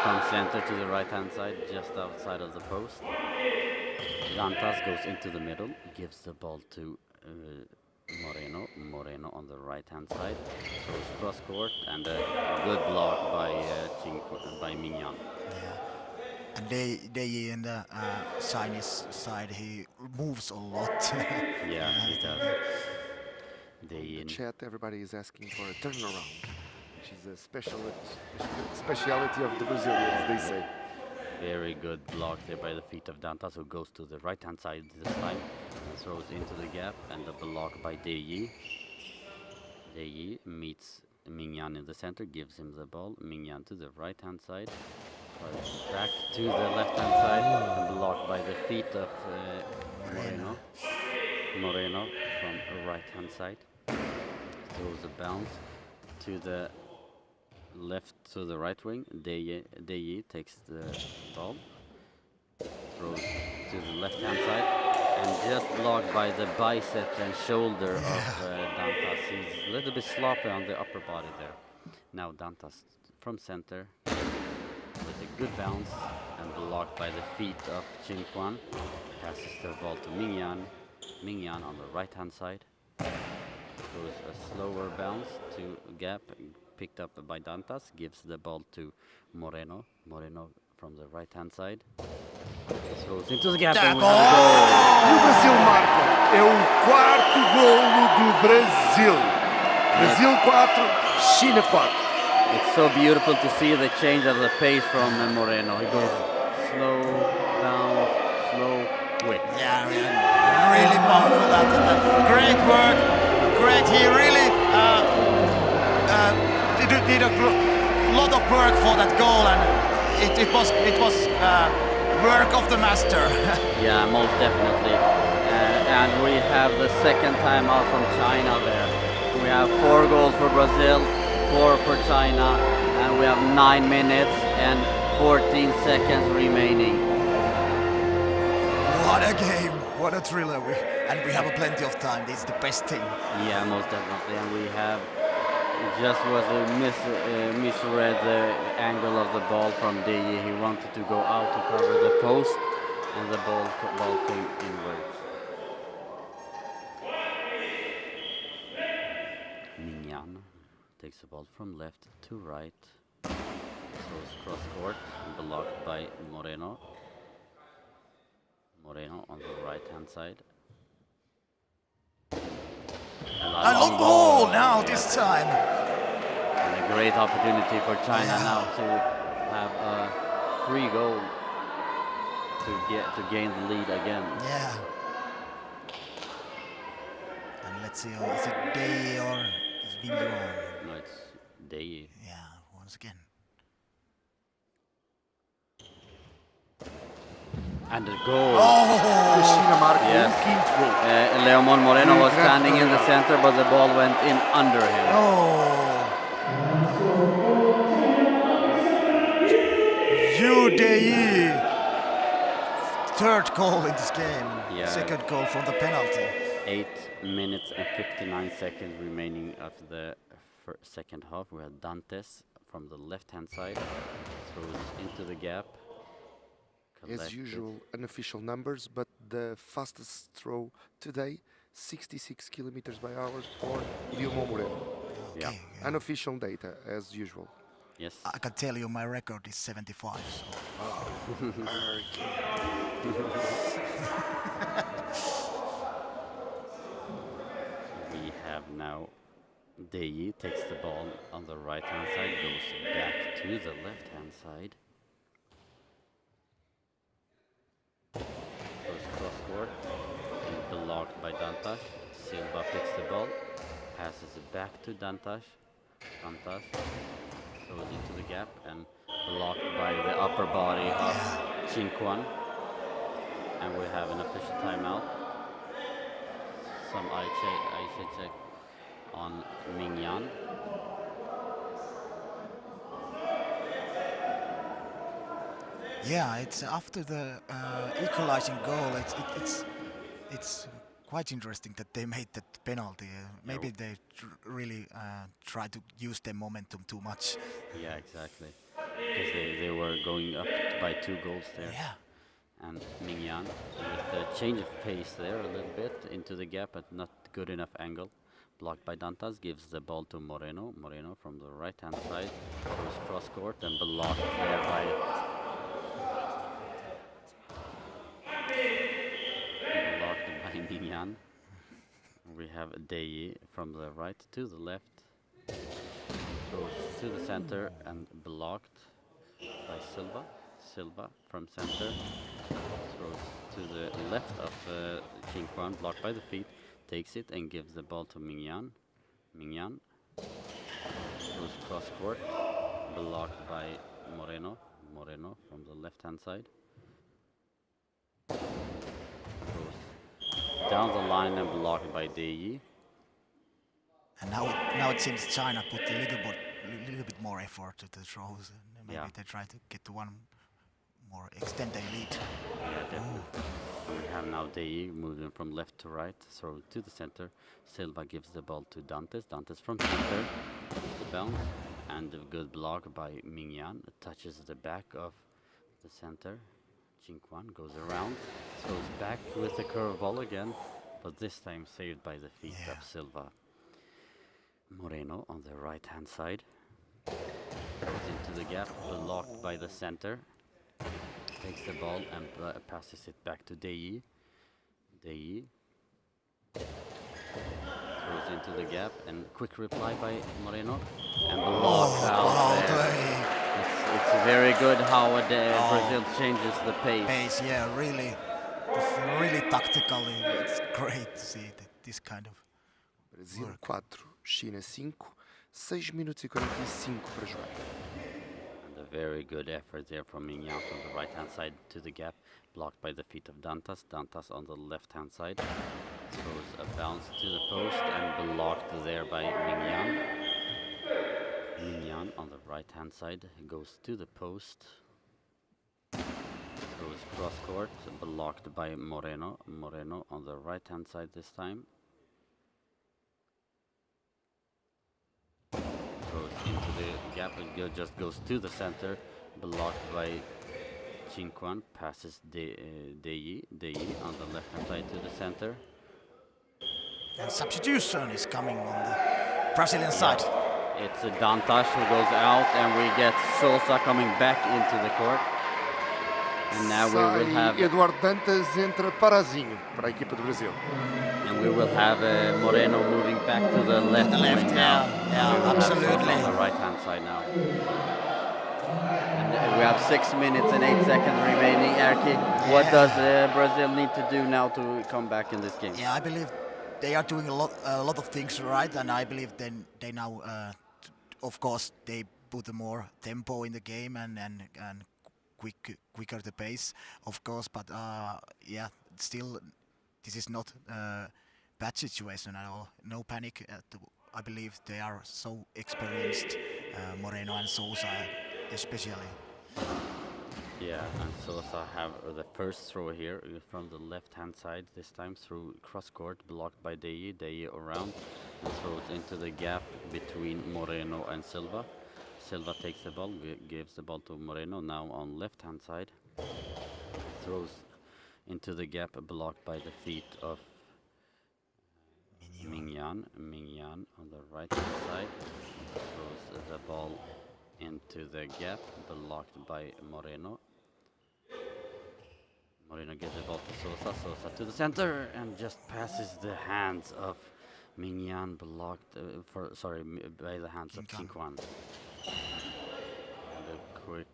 Speaker 3: from center to the right hand side, just outside of the post. Dantas goes into the middle, gives the ball to Moreno. Moreno on the right hand side, throws cross court, and a good block by Mingyan.
Speaker 4: Yeah. And they in the Chinese side, he moves a lot.
Speaker 3: Yeah, he does.
Speaker 2: In the chat, everybody is asking for a turnaround, which is a speciality of the Brazilians, they say.
Speaker 3: Very good block there by the feet of Dantas, who goes to the right-hand side this time and throws into the gap, and the block by Deyi. Deyi meets Mingyan in the center, gives him the ball. Mingyan to the right-hand side, back to the left-hand side, and blocked by the feet of Moreno. Moreno from the right-hand side. Throws a bounce to the left, to the right wing. Deyi takes the ball, throws to the left-hand side, and just blocked by the biceps and shoulder of Dantas. He's a little bit sloppy on the upper body there. Now Dantas from center with a good bounce and blocked by the feet of Chin Kwan. Passes the ball to Mingyan. Mingyan on the right-hand side. Throws a slower bounce to gap, picked up by Dantas, gives the ball to Moreno. Moreno from the right-hand side. Throws into the gap and we have a goal.
Speaker 2: E o Brasil marca. É o quarto golo do Brasil. Brasil 4, China 4.
Speaker 3: It's so beautiful to see the change of the pace from Moreno. He goes slow, bounce, slow, quick.
Speaker 4: Yeah, really powerful. Great work. Great. He really did a lot of work for that goal, and it was work of the master.
Speaker 3: Yeah, most definitely. And we have the second time out from China there. We have 4 goals for Brazil, 4 for China, and we have 9 minutes and 14 seconds remaining.
Speaker 4: What a game! What a thriller! And we have plenty of time. This is the best thing.
Speaker 3: Yeah, most definitely. And we have just was a misread the angle of the ball from Deyi. He wanted to go out to cover the post, and the ball came inwards. Mingyan takes the ball from left to right. Throws cross court, blocked by Moreno. Moreno on the right-hand side.
Speaker 4: A long ball now this time.
Speaker 3: And a great opportunity for China now to have a free goal to gain the lead again.
Speaker 4: Yeah. And let's see, is it Deyi or is it Mingyan?
Speaker 3: No, it's Deyi.
Speaker 4: Yeah, once again.
Speaker 3: And the goal.
Speaker 2: China marca
Speaker 3: Yes.
Speaker 2: quinto gol.
Speaker 3: Leomon Moreno was standing in the center, but the ball went in under him.
Speaker 4: Deyi. Third goal in this game.
Speaker 3: Yeah.
Speaker 4: Second goal from the penalty.
Speaker 3: 8 minutes and 59 seconds remaining of the second half. We have Dantes from the left-hand side. Throws into the gap.
Speaker 2: As usual, unofficial numbers, but the fastest throw today, 66 kilometers by hour for Leomon Moreno.
Speaker 3: Yeah.
Speaker 2: Unofficial data, as usual.
Speaker 3: Yes.
Speaker 4: I can tell you my record is 75. So.
Speaker 3: We have now Deyi takes the ball on the right-hand side, goes back to the left-hand side. Goes cross court, and blocked by Dantas. Silva picks the ball, passes it back to Dantas. Dantas throws into the gap and blocked by the upper body of Chin Kwan. And we have an official timeout. Some eye check on Mingyan.
Speaker 4: Yeah, it's after the equalizing goal. It's quite interesting that they made that penalty. Maybe they really tried to use their momentum too much.
Speaker 3: Yeah, exactly. Because they were going up by 2 goals there.
Speaker 4: Yeah.
Speaker 3: And Mingyan with a change of pace there a little bit into the gap, but not good enough angle. Blocked by Dantas, gives the ball to Moreno. Moreno from the right-hand side goes cross court and blocked there by Mingyan. We have Deji from the right to the left. Goes to the center and blocked by Silva. Silva from center. Throws to the left of Qingquan, blocked by the feet. Takes it and gives the ball to Mingyan. Mingyan goes cross court, blocked by Moreno. Moreno from the left hand side. Goes down the line and blocked by Deji.
Speaker 4: And now it seems China put a little bit more effort to the throws, and maybe they try to get to one more extended lead.
Speaker 3: Yeah, definitely. We have now Deji moving from left to right, throw to the center. Silva gives the ball to Dantes. Dantes from center, the bounce, and a good block by Mingyan. Touches the back of the center. Qingquan goes around, throws back with the curveball again, but this time saved by the feet of Silva. Moreno on the right hand side. Goes into the gap, blocked by the center. Takes the ball and passes it back to Deji. Deji throws into the gap and quick reply by Moreno and blocked out there. It's very good how Brazil changes the pace.
Speaker 4: Pace, yeah, really. It's really tactically. It's great to see this kind of
Speaker 2: Brasil
Speaker 4: work.
Speaker 2: 4, China 5, 6 minutos e 45 para jogar.
Speaker 3: And a very good effort there from Mingyan from the right hand side to the gap, blocked by the feet of Dantas. Dantas on the left hand side throws a bounce to the post and blocked there by Mingyan. Mingyan on the right hand side goes to the post. Throws cross court, blocked by Moreno. Moreno on the right hand side this time. Throws into the gap and just goes to the center, blocked by Qingquan. Passes Deji on the left hand side to the center.
Speaker 4: And substitution is coming on the Brazilian side.
Speaker 3: It's Dantas who goes out, and we get Sosa coming back into the court. And now we will have
Speaker 2: Eduardo Dantas entra Parazinho para a equipa do Brasil.
Speaker 3: and we will have Moreno moving back to the left wing now.
Speaker 4: Yeah,
Speaker 3: We will have Sosa
Speaker 4: absolutely.
Speaker 3: on the right hand side now. And we have 6 minutes and 8 seconds remaining. Erki, what does Brazil need to do now to come back in this game?
Speaker 4: Yeah, I believe they are doing a lot of things right, and I believe then they now, of course, they put more tempo in the game and quicker the pace, of course. But yeah, still, this is not a bad situation at all. No panic. I believe they are so experienced, Moreno and Sosa especially.
Speaker 3: Yeah, and Sosa have the first throw here from the left-hand side, this time through cross-court, blocked by Deji. Deji around and throws into the gap between Moreno and Silva. Silva takes the ball, gives the ball to Moreno, now on left-hand side. Throws into the gap, blocked by the feet of Mingyan. Mingyan on the right-hand side. Throws the ball into the gap, blocked by Moreno. Moreno gives the ball to Sosa. Sosa to the center and just passes the hands of Mingyan, blocked by the hands of Qingquan. And a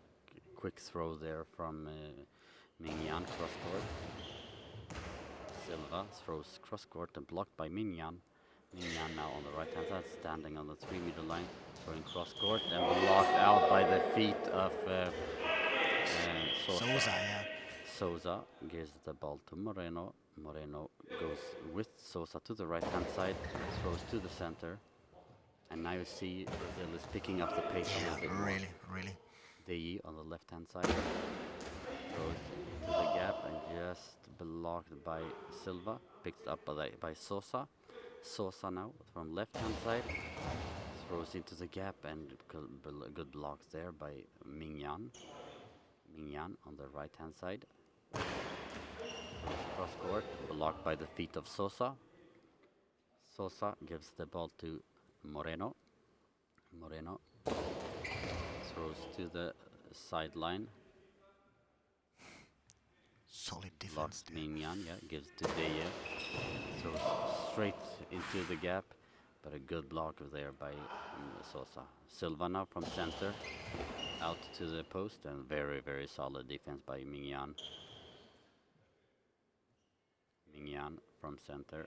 Speaker 3: quick throw there from Mingyan cross court. Silva throws cross court and blocked by Mingyan. Mingyan now on the right hand side, standing on the 3-meter line, throwing cross court and blocked out by the feet of Sosa.
Speaker 4: Yeah.
Speaker 3: Sosa gives the ball to Moreno. Moreno goes with Sosa to the right hand side, throws to the center. And now you see Brazil is picking up the pace a little bit more.
Speaker 4: Really.
Speaker 3: Deji on the left hand side goes to the gap and just blocked by Silva, picked up by Sosa. Sosa now from left hand side throws into the gap and good blocks there by Mingyan. Mingyan on the right hand side. Cross court, blocked by the feet of Sosa. Sosa gives the ball to Moreno. Moreno throws to the sideline.
Speaker 4: Solid defense.
Speaker 3: Blocks Mingyan, gives to Deji. straight into the gap, but a good block there by Sosa. Silva now from center, out to the post, and very, very solid defense by Mingyan. Mingyan from center,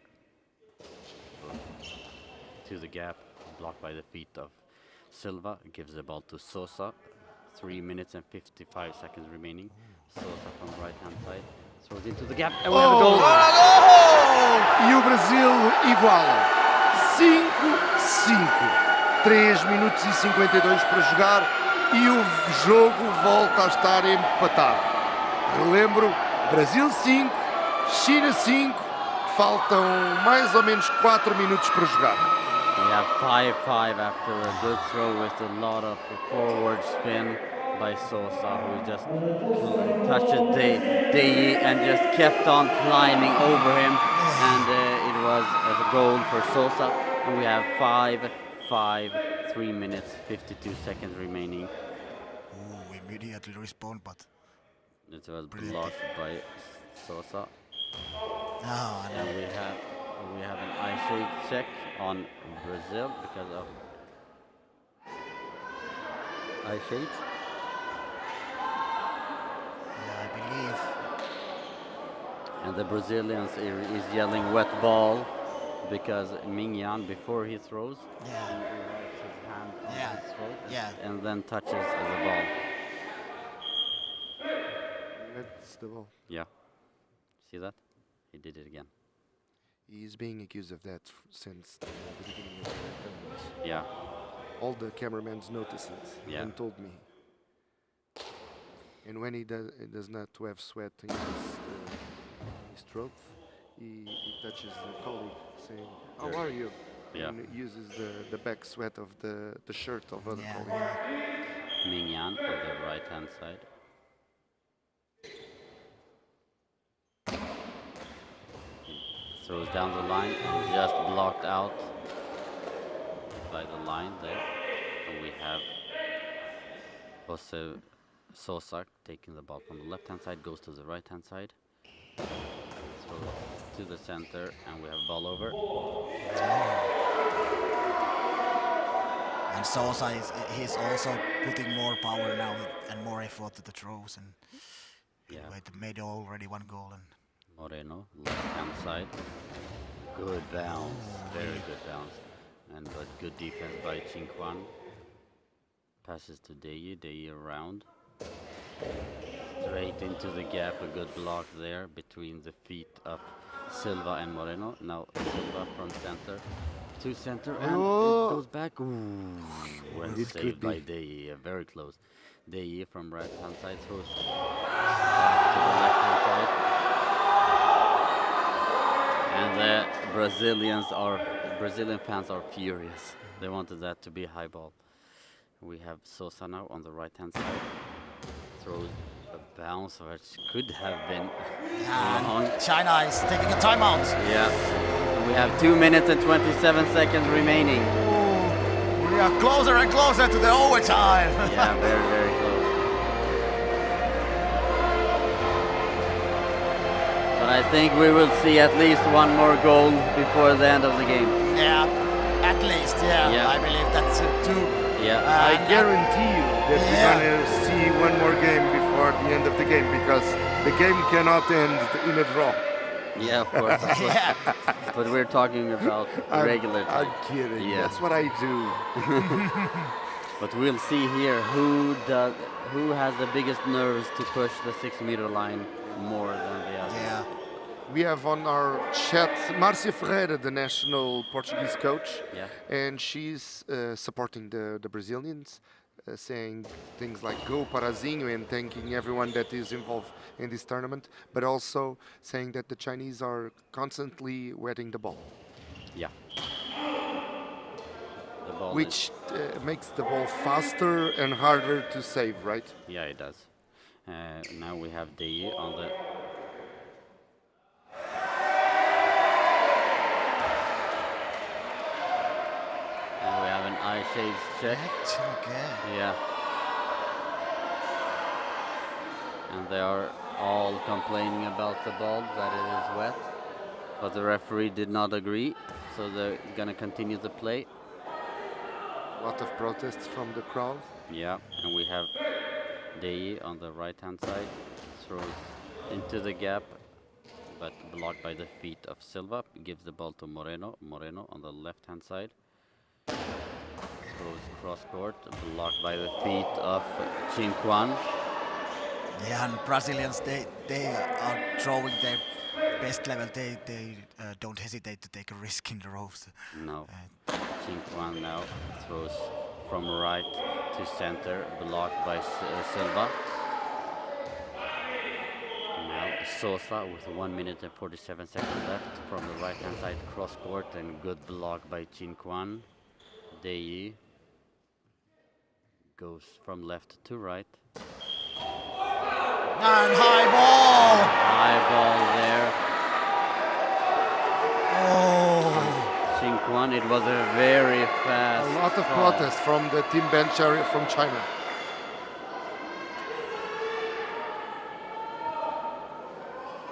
Speaker 3: to the gap, blocked by the feet of Silva, gives the ball to Sosa. 3 minutes and 55 seconds remaining. Sosa from the right-hand side, throws into the gap, and we have a goal!
Speaker 2: E o Brasil iguala. 5-5. 3 minutos e 52 para jogar e o jogo volta a estar empatado. Relembro, Brasil 5, China 5, faltam mais ou menos 4 minutos para jogar.
Speaker 3: We have 5-5 after a good throw with a lot of forward spin by Sosa, who just touched Deji and just kept on climbing over him, and it was a goal for Sosa, and we have 5-5, 3 minutes, 52 seconds remaining.
Speaker 4: Ooh, immediately respond, but
Speaker 3: It was blocked by Sosa.
Speaker 4: no,
Speaker 3: And we have an eye shade check on Brazil because of eye shades.
Speaker 4: I believe.
Speaker 3: And the Brazilians is yelling wet ball because Mingyan, before he throws, he wipes his hand on his throat and then touches the ball.
Speaker 2: That's the ball.
Speaker 3: Yeah. See that? He did it again.
Speaker 2: He's being accused of that since the beginning of the tournament.
Speaker 3: Yeah.
Speaker 2: All the cameramans noticed it and told me. And when he does not have sweat in his throat, he touches the colleague, saying, "How are you?"
Speaker 3: Yeah.
Speaker 2: And uses the back sweat of the shirt of other colleague.
Speaker 3: Mingyan on the right hand side. Throws down the line and just blocked out by the line there. And we have Jose Sosa taking the ball from the left hand side, goes to the right hand side. Throws to the center, and we have ball over.
Speaker 4: And Sosa he's also putting more power now and more effort to the throws, and he made already 1 goal. And
Speaker 3: Moreno, left hand side. Good bounce, very good bounce. But good defense by Chinquan. Passes to Deji around. Straight into the gap, a good block there between the feet of Silva and Moreno. Now Silva from center to center, and it goes back. Ooh, well saved by Deji, very close. Deji from right hand side throws back to the left hand side. And the Brazilian fans are furious. They wanted that to be high ball. We have Sosa now on the right hand side. Throws a bounce, which could have been on.
Speaker 4: China is taking a timeout.
Speaker 3: Yeah. We have 2 minutes and 27 seconds remaining.
Speaker 4: Ooh, we are closer and closer to the overtime.
Speaker 3: Yeah, very, very close. But I think we will see at least 1 more goal before the end of the game.
Speaker 4: Yeah, at least, I believe that's it too.
Speaker 3: Yeah,
Speaker 2: I guarantee you that we're going to see 1 more game before the end of the game, because the game cannot end in a draw.
Speaker 3: Yeah, of course. But we're talking about regular time.
Speaker 2: I'm kidding.
Speaker 3: Yeah.
Speaker 2: That's what I do.
Speaker 3: But we'll see here who has the biggest nerves to push the 6-meter line more than the other.
Speaker 4: Yeah.
Speaker 2: We have on our chat Márcia Ferreira, the national Portuguese coach, and she's supporting the Brazilians, saying things like "Go Parazinho" and thanking everyone that is involved in this tournament, but also saying that the Chinese are constantly wetting the ball.
Speaker 3: Yeah. The ball
Speaker 2: which makes the ball faster and harder to save, right?
Speaker 3: Yeah, it does. Now we have Deji on the... And we have an eye shades check.
Speaker 4: Okay.
Speaker 3: Yeah. And they are all complaining about the ball, that it is wet. but the referee did not agree, so they're gonna continue the play.
Speaker 2: A lot of protests from the crowd.
Speaker 3: Yeah, and we have Dei on the right-hand side, throws into the gap, but blocked by the feet of Silva. Gives the ball to Moreno. Moreno on the left-hand side. Throws cross-court, blocked by the feet of Chin Kwan.
Speaker 4: Yeah, and Brazilians, they are throwing their best level. They don't hesitate to take a risk in the ropes.
Speaker 3: No. Chin Kwan now throws from right to center, blocked by Silva. Now Sosa with 1 minute and 47 seconds left from the right-hand side cross-court, and good block by Chin Kwan. Dei goes from left to right.
Speaker 4: And high ball!
Speaker 3: High ball there.
Speaker 4: Oh!
Speaker 3: Chin Kwan, it was a very fast
Speaker 2: A lot of
Speaker 3: fall.
Speaker 2: protests from the team bench area from China.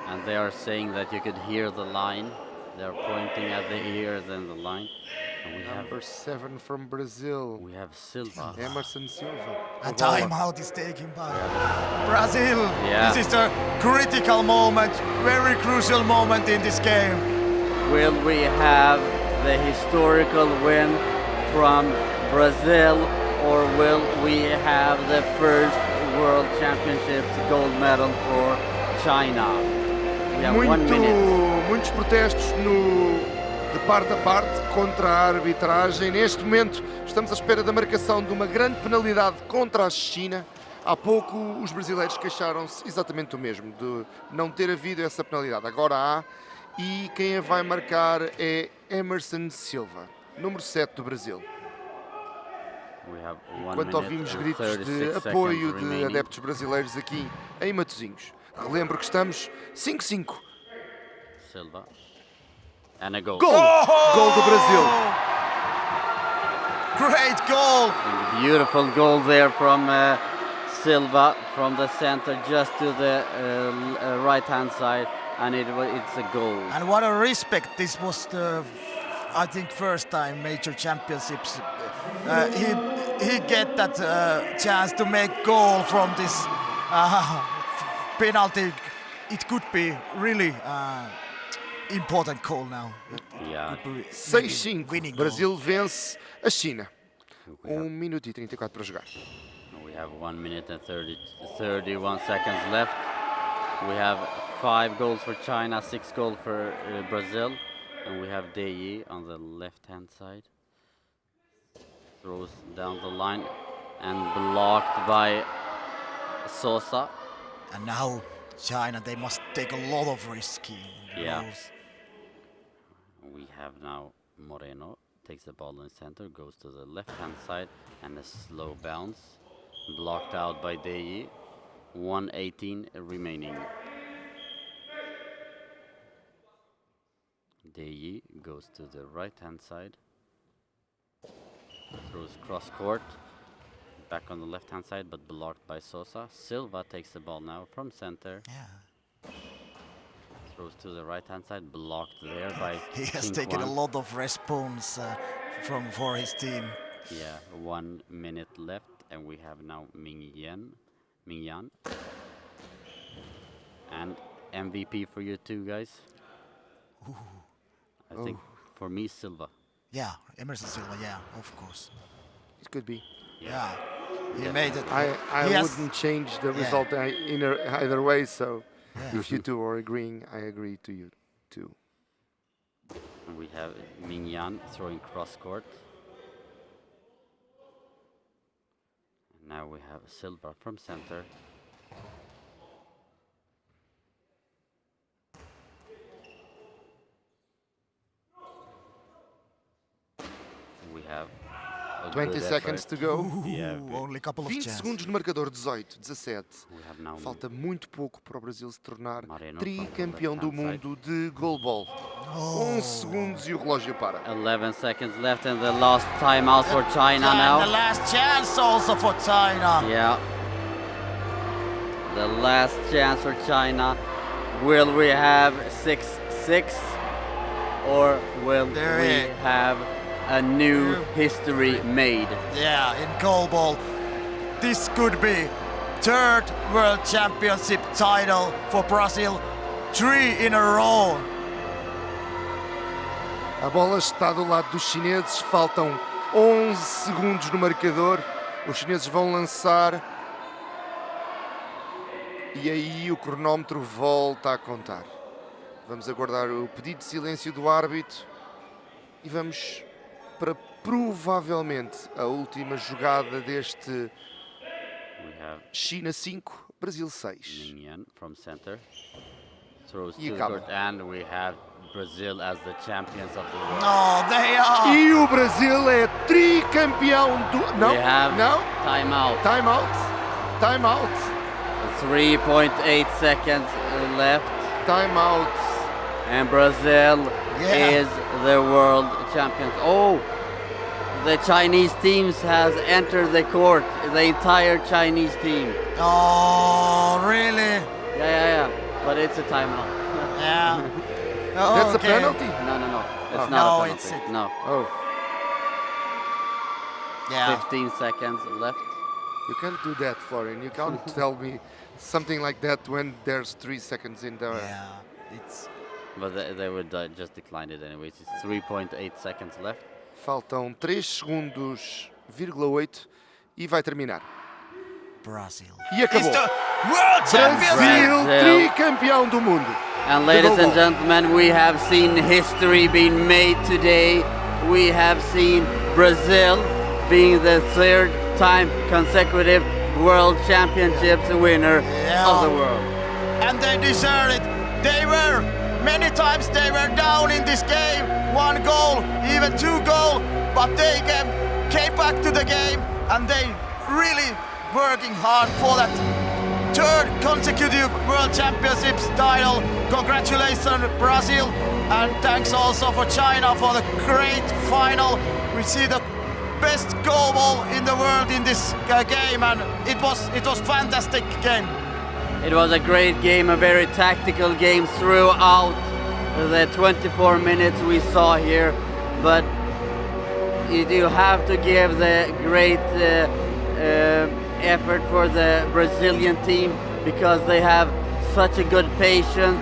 Speaker 3: And they are saying that you could hear the line. They're pointing at the ears and the line. And we have
Speaker 2: Number 7 from Brazil,
Speaker 3: Silva.
Speaker 2: Emerson Silva.
Speaker 4: A timeout is taken by Brazil.
Speaker 3: Yeah.
Speaker 4: This is a critical moment, very crucial moment in this game.
Speaker 3: Will we have the historical win from Brazil, or will we have the first World Championships gold medal for China? We have 1 minute.
Speaker 2: Muitos protestos de parte a parte contra a arbitragem. Neste momento estamos à espera da marcação de uma grande penalidade contra a China. Há pouco os brasileiros queixaram-se exatamente do mesmo, de não ter havido essa penalidade. Agora há, e quem a vai marcar é Emerson Silva, número 7 do Brasil. Enquanto ouvimos gritos de apoio de adeptos brasileiros aqui em Matosinhos. Relembro que estamos 5-5.
Speaker 3: Silva. And a goal.
Speaker 2: Gol! Gol do Brasil.
Speaker 4: Great goal!
Speaker 3: And beautiful goal there from Silva from the center just to the right-hand side, and it's a goal.
Speaker 4: And what a respect! This was the, I think, first time major championships. He get that chance to make goal from this penalty. It could be really important goal now.
Speaker 3: Yeah.
Speaker 2: 6-5. Brasil vence a China. 1 minuto e 34 para jogar.
Speaker 3: We have 1 minute and 31 seconds left. We have 5 goals for China, 6 goals for Brazil, and we have Dei on the left-hand side. Throws down the line and blocked by Sosa.
Speaker 4: And now China, they must take a lot of risk in the roles.
Speaker 3: We have now Moreno takes the ball in the center, goes to the left-hand side, and a slow bounce, blocked out by Dei. 1:18 remaining. Dei goes to the right-hand side, throws cross-court, back on the left-hand side, but blocked by Sosa. Silva takes the ball now from center.
Speaker 4: Yeah.
Speaker 3: Throws to the right-hand side, blocked there by
Speaker 4: He has
Speaker 3: Chin
Speaker 4: taken
Speaker 3: Kwan.
Speaker 4: a lot of response for his team.
Speaker 3: Yeah, 1 minute left, and we have now Ming Yan. And MVP for you two guys?
Speaker 4: Ooh.
Speaker 3: I think for me, Silva.
Speaker 4: Yeah, Emerson Silva, yeah, of course.
Speaker 2: It could be.
Speaker 4: Yeah, he made it.
Speaker 2: I wouldn't change the result in either way, so if you two are agreeing, I agree to you too.
Speaker 3: And we have Ming Yan throwing cross-court. And now we have Silva from center. We have
Speaker 2: 20 seconds to go.
Speaker 4: Only a couple of
Speaker 2: 20
Speaker 4: chances.
Speaker 2: segundos no marcador, 18, 17.
Speaker 3: We have now
Speaker 2: Falta muito pouco para o Brasil se tornar
Speaker 3: Moreno
Speaker 2: tricampeão
Speaker 3: from
Speaker 2: do
Speaker 3: the left-hand
Speaker 2: mundo de GoalBall. 11 segundos e o relógio para.
Speaker 3: 11 seconds left, and the last timeout for China now.
Speaker 4: And the last chance also for China.
Speaker 3: Yeah. The last chance for China. Will we have 6-6 or will
Speaker 4: There
Speaker 3: we
Speaker 4: is.
Speaker 3: have a new history made?
Speaker 4: Yeah, in goalball, this could be third World Championship title for Brazil, 3 in a row.
Speaker 2: A bola está do lado dos chineses, faltam 11 segundos no marcador. Os chineses vão lançar e aí o cronómetro volta a contar. Vamos aguardar o pedido de silêncio do árbitro e vamos para provavelmente a última jogada deste
Speaker 3: We have
Speaker 2: China 5, Brasil 6.
Speaker 3: Mingyan from center. Throws
Speaker 2: E
Speaker 3: to the
Speaker 2: acaba.
Speaker 3: court, and we have Brazil as the champions of the world.
Speaker 4: No, they are.
Speaker 2: E o Brasil é tricampeão do... Não,
Speaker 3: We have
Speaker 2: não.
Speaker 3: timeout.
Speaker 2: Time out. Time out.
Speaker 3: 3.8 seconds left,
Speaker 2: Time out.
Speaker 3: and Brazil
Speaker 4: Yeah.
Speaker 3: is the world champions. Oh, the Chinese teams has entered the court. The entire Chinese team.
Speaker 4: Oh, really?
Speaker 3: Yeah. But it's a timeout.
Speaker 4: Yeah.
Speaker 2: That's a
Speaker 4: Okay.
Speaker 2: penalty.
Speaker 3: No. It's
Speaker 2: Oh.
Speaker 3: not
Speaker 4: No,
Speaker 3: a penalty.
Speaker 4: it's-
Speaker 3: No.
Speaker 2: Oh,
Speaker 4: Yeah.
Speaker 3: 15 seconds left.
Speaker 2: you can't do that, Florian. You can't tell me something like that when there's 3 seconds in there.
Speaker 4: Yeah. It's.
Speaker 3: But they would just decline it anyways. It's 3.8 seconds left.
Speaker 2: Faltam 3 segundos, 8 e vai terminar.
Speaker 4: Brazil.
Speaker 2: E acabou.
Speaker 4: It's the World Championship!
Speaker 2: Brasil,
Speaker 3: Brasil.
Speaker 2: tricampeão do mundo.
Speaker 3: And ladies and
Speaker 2: GoalBall.
Speaker 3: gentlemen, we have seen history being made today. We have seen Brazil being the third time consecutive World Championships winner of the world.
Speaker 4: And they deserve it. They were many times they were down in this game, 1 goal, even 2 goals, but they came back to the game and they really working hard for that third consecutive World Championships title. Congratulations, Brazil, and thanks also for China for the great final. We see the best goalball in the world in this game, and it was fantastic game.
Speaker 3: It was a great game, a very tactical game throughout the 24 minutes we saw here. But you have to give the great effort for the Brazilian team because they have such a good patience.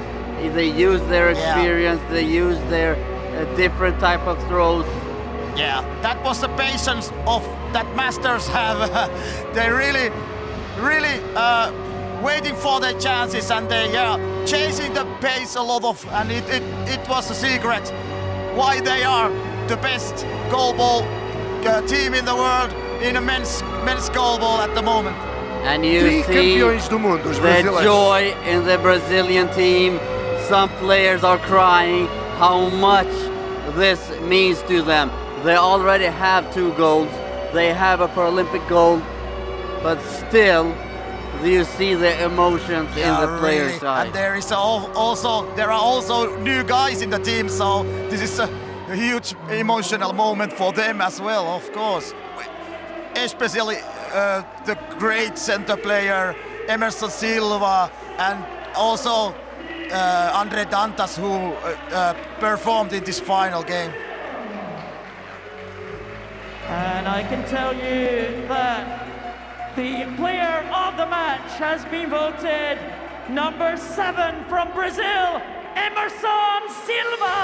Speaker 3: They use their experience, they use their different type of throws.
Speaker 4: Yeah, that was the patience of that masters have. They really waiting for their chances, and they chasing the pace a lot of, and it was a secret why they are the best goalball team in the world in a men's goalball at the moment.
Speaker 3: And you see
Speaker 2: Tricampeões do mundo, os
Speaker 3: the
Speaker 2: brasileiros.
Speaker 3: joy in the Brazilian team. Some players are crying how much this means to them. They already have 2 golds. They have a Paralympic gold, but still you see the emotions in the players'
Speaker 4: really.
Speaker 3: side.
Speaker 4: And there are also new guys in the team, so this is a huge emotional moment for them as well, of course. Especially the great center player Emerson Silva, and also Andre Dantas, who performed in this final game.
Speaker 1: And I can tell you that the player of the match has been voted number 7 from Brazil, Emerson Silva.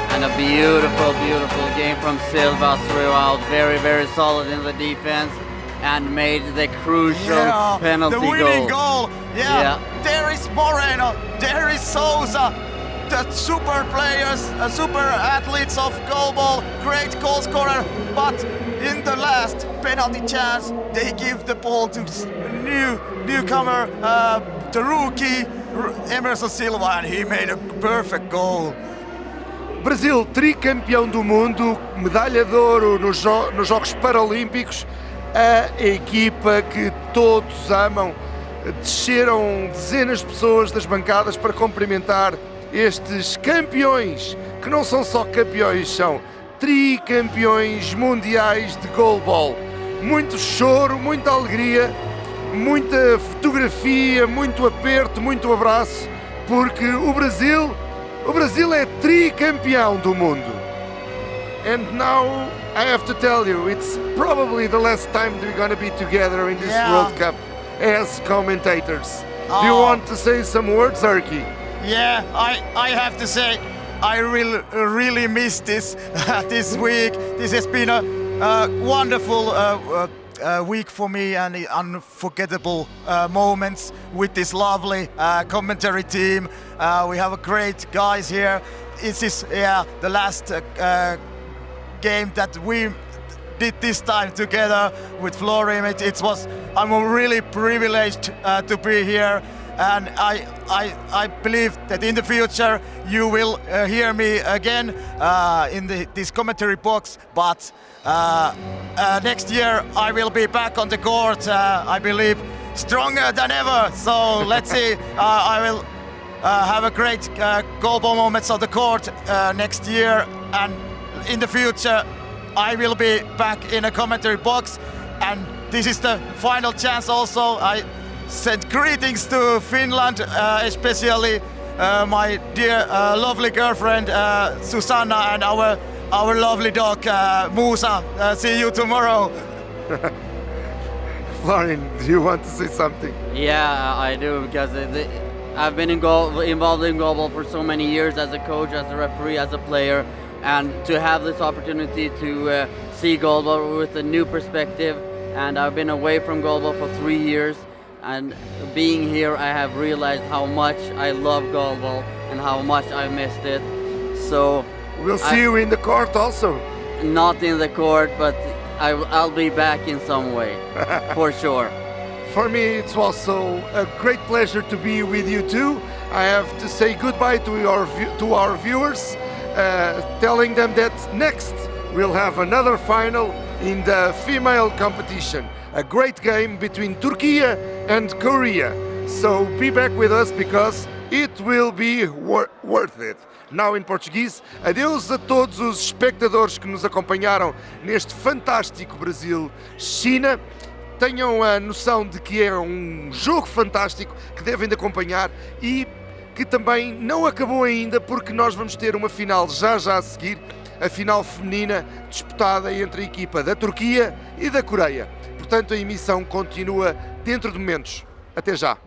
Speaker 3: And a beautiful game from Silva throughout. Very solid in the defense and made the crucial penalty
Speaker 4: the winning
Speaker 3: goal.
Speaker 4: goal. Yeah. There is Moreno, there is Souza, the super players, super athletes of goalball, great goal scorer. But in the last penalty chance, they give the ball to newcomer, the rookie Emerson Silva, and he made a perfect goal.
Speaker 2: Brasil, tricampeão do mundo, medalha de ouro nos Jogos Paralímpicos, a equipa que todos amam. Desceram dezenas de pessoas das bancadas para cumprimentar estes campeões, que não são só campeões, são tricampeões mundiais de goalball. Muito choro, muita alegria, muita fotografia, muito aperto, muito abraço. porque o Brasil é tricampeão do mundo. And now I have to tell you, it's probably the last time we're going to be together in this World Cup as commentators. Do you want to say some words, Erki?
Speaker 4: Yeah, I have to say, I really miss this this week. This has been a wonderful week for me and unforgettable moments with this lovely commentary team. We have a great guys here. This is the last game that we did this time together with Florim. I'm really privileged to be here, and I believe that in the future you will hear me again in this commentary box. But next year I will be back on the court. I believe stronger than ever. So let's see. I will have a great GoalBall moments on the court next year, and in the future I will be back in a commentary box. And this is the final chance also. I send greetings to Finland, especially my dear lovely girlfriend Susanna, and our lovely dog Musa. See you tomorrow.
Speaker 2: Florin, do you want to say something?
Speaker 3: Yeah, I do, because I've been involved in GoalBall for so many years as a coach, as a referee, as a player, and to have this opportunity to see GoalBall with a new perspective. And I've been away from GoalBall for 3 years, and being here I have realized how much I love GoalBall and how much I missed it. So
Speaker 2: we'll see you in the court also.
Speaker 3: Not in the court, but I'll be back in some way, for sure.
Speaker 2: For me, it's also a great pleasure to be with you too. I have to say goodbye to our viewers, telling them that next we'll have another final in the female competition. A great game between Turkey and Korea. So be back with us, because it will be worth it. Now in português, adeus a todos os espectadores que nos acompanharam neste fantástico Brasil-China. Tenham a noção de que é um jogo fantástico que devem de acompanhar, e que também não acabou ainda, porque nós vamos ter uma final já a seguir, a final feminina disputada entre a equipa da Turquia e da Coreia. Portanto, a emissão continua dentro de momentos. Até já!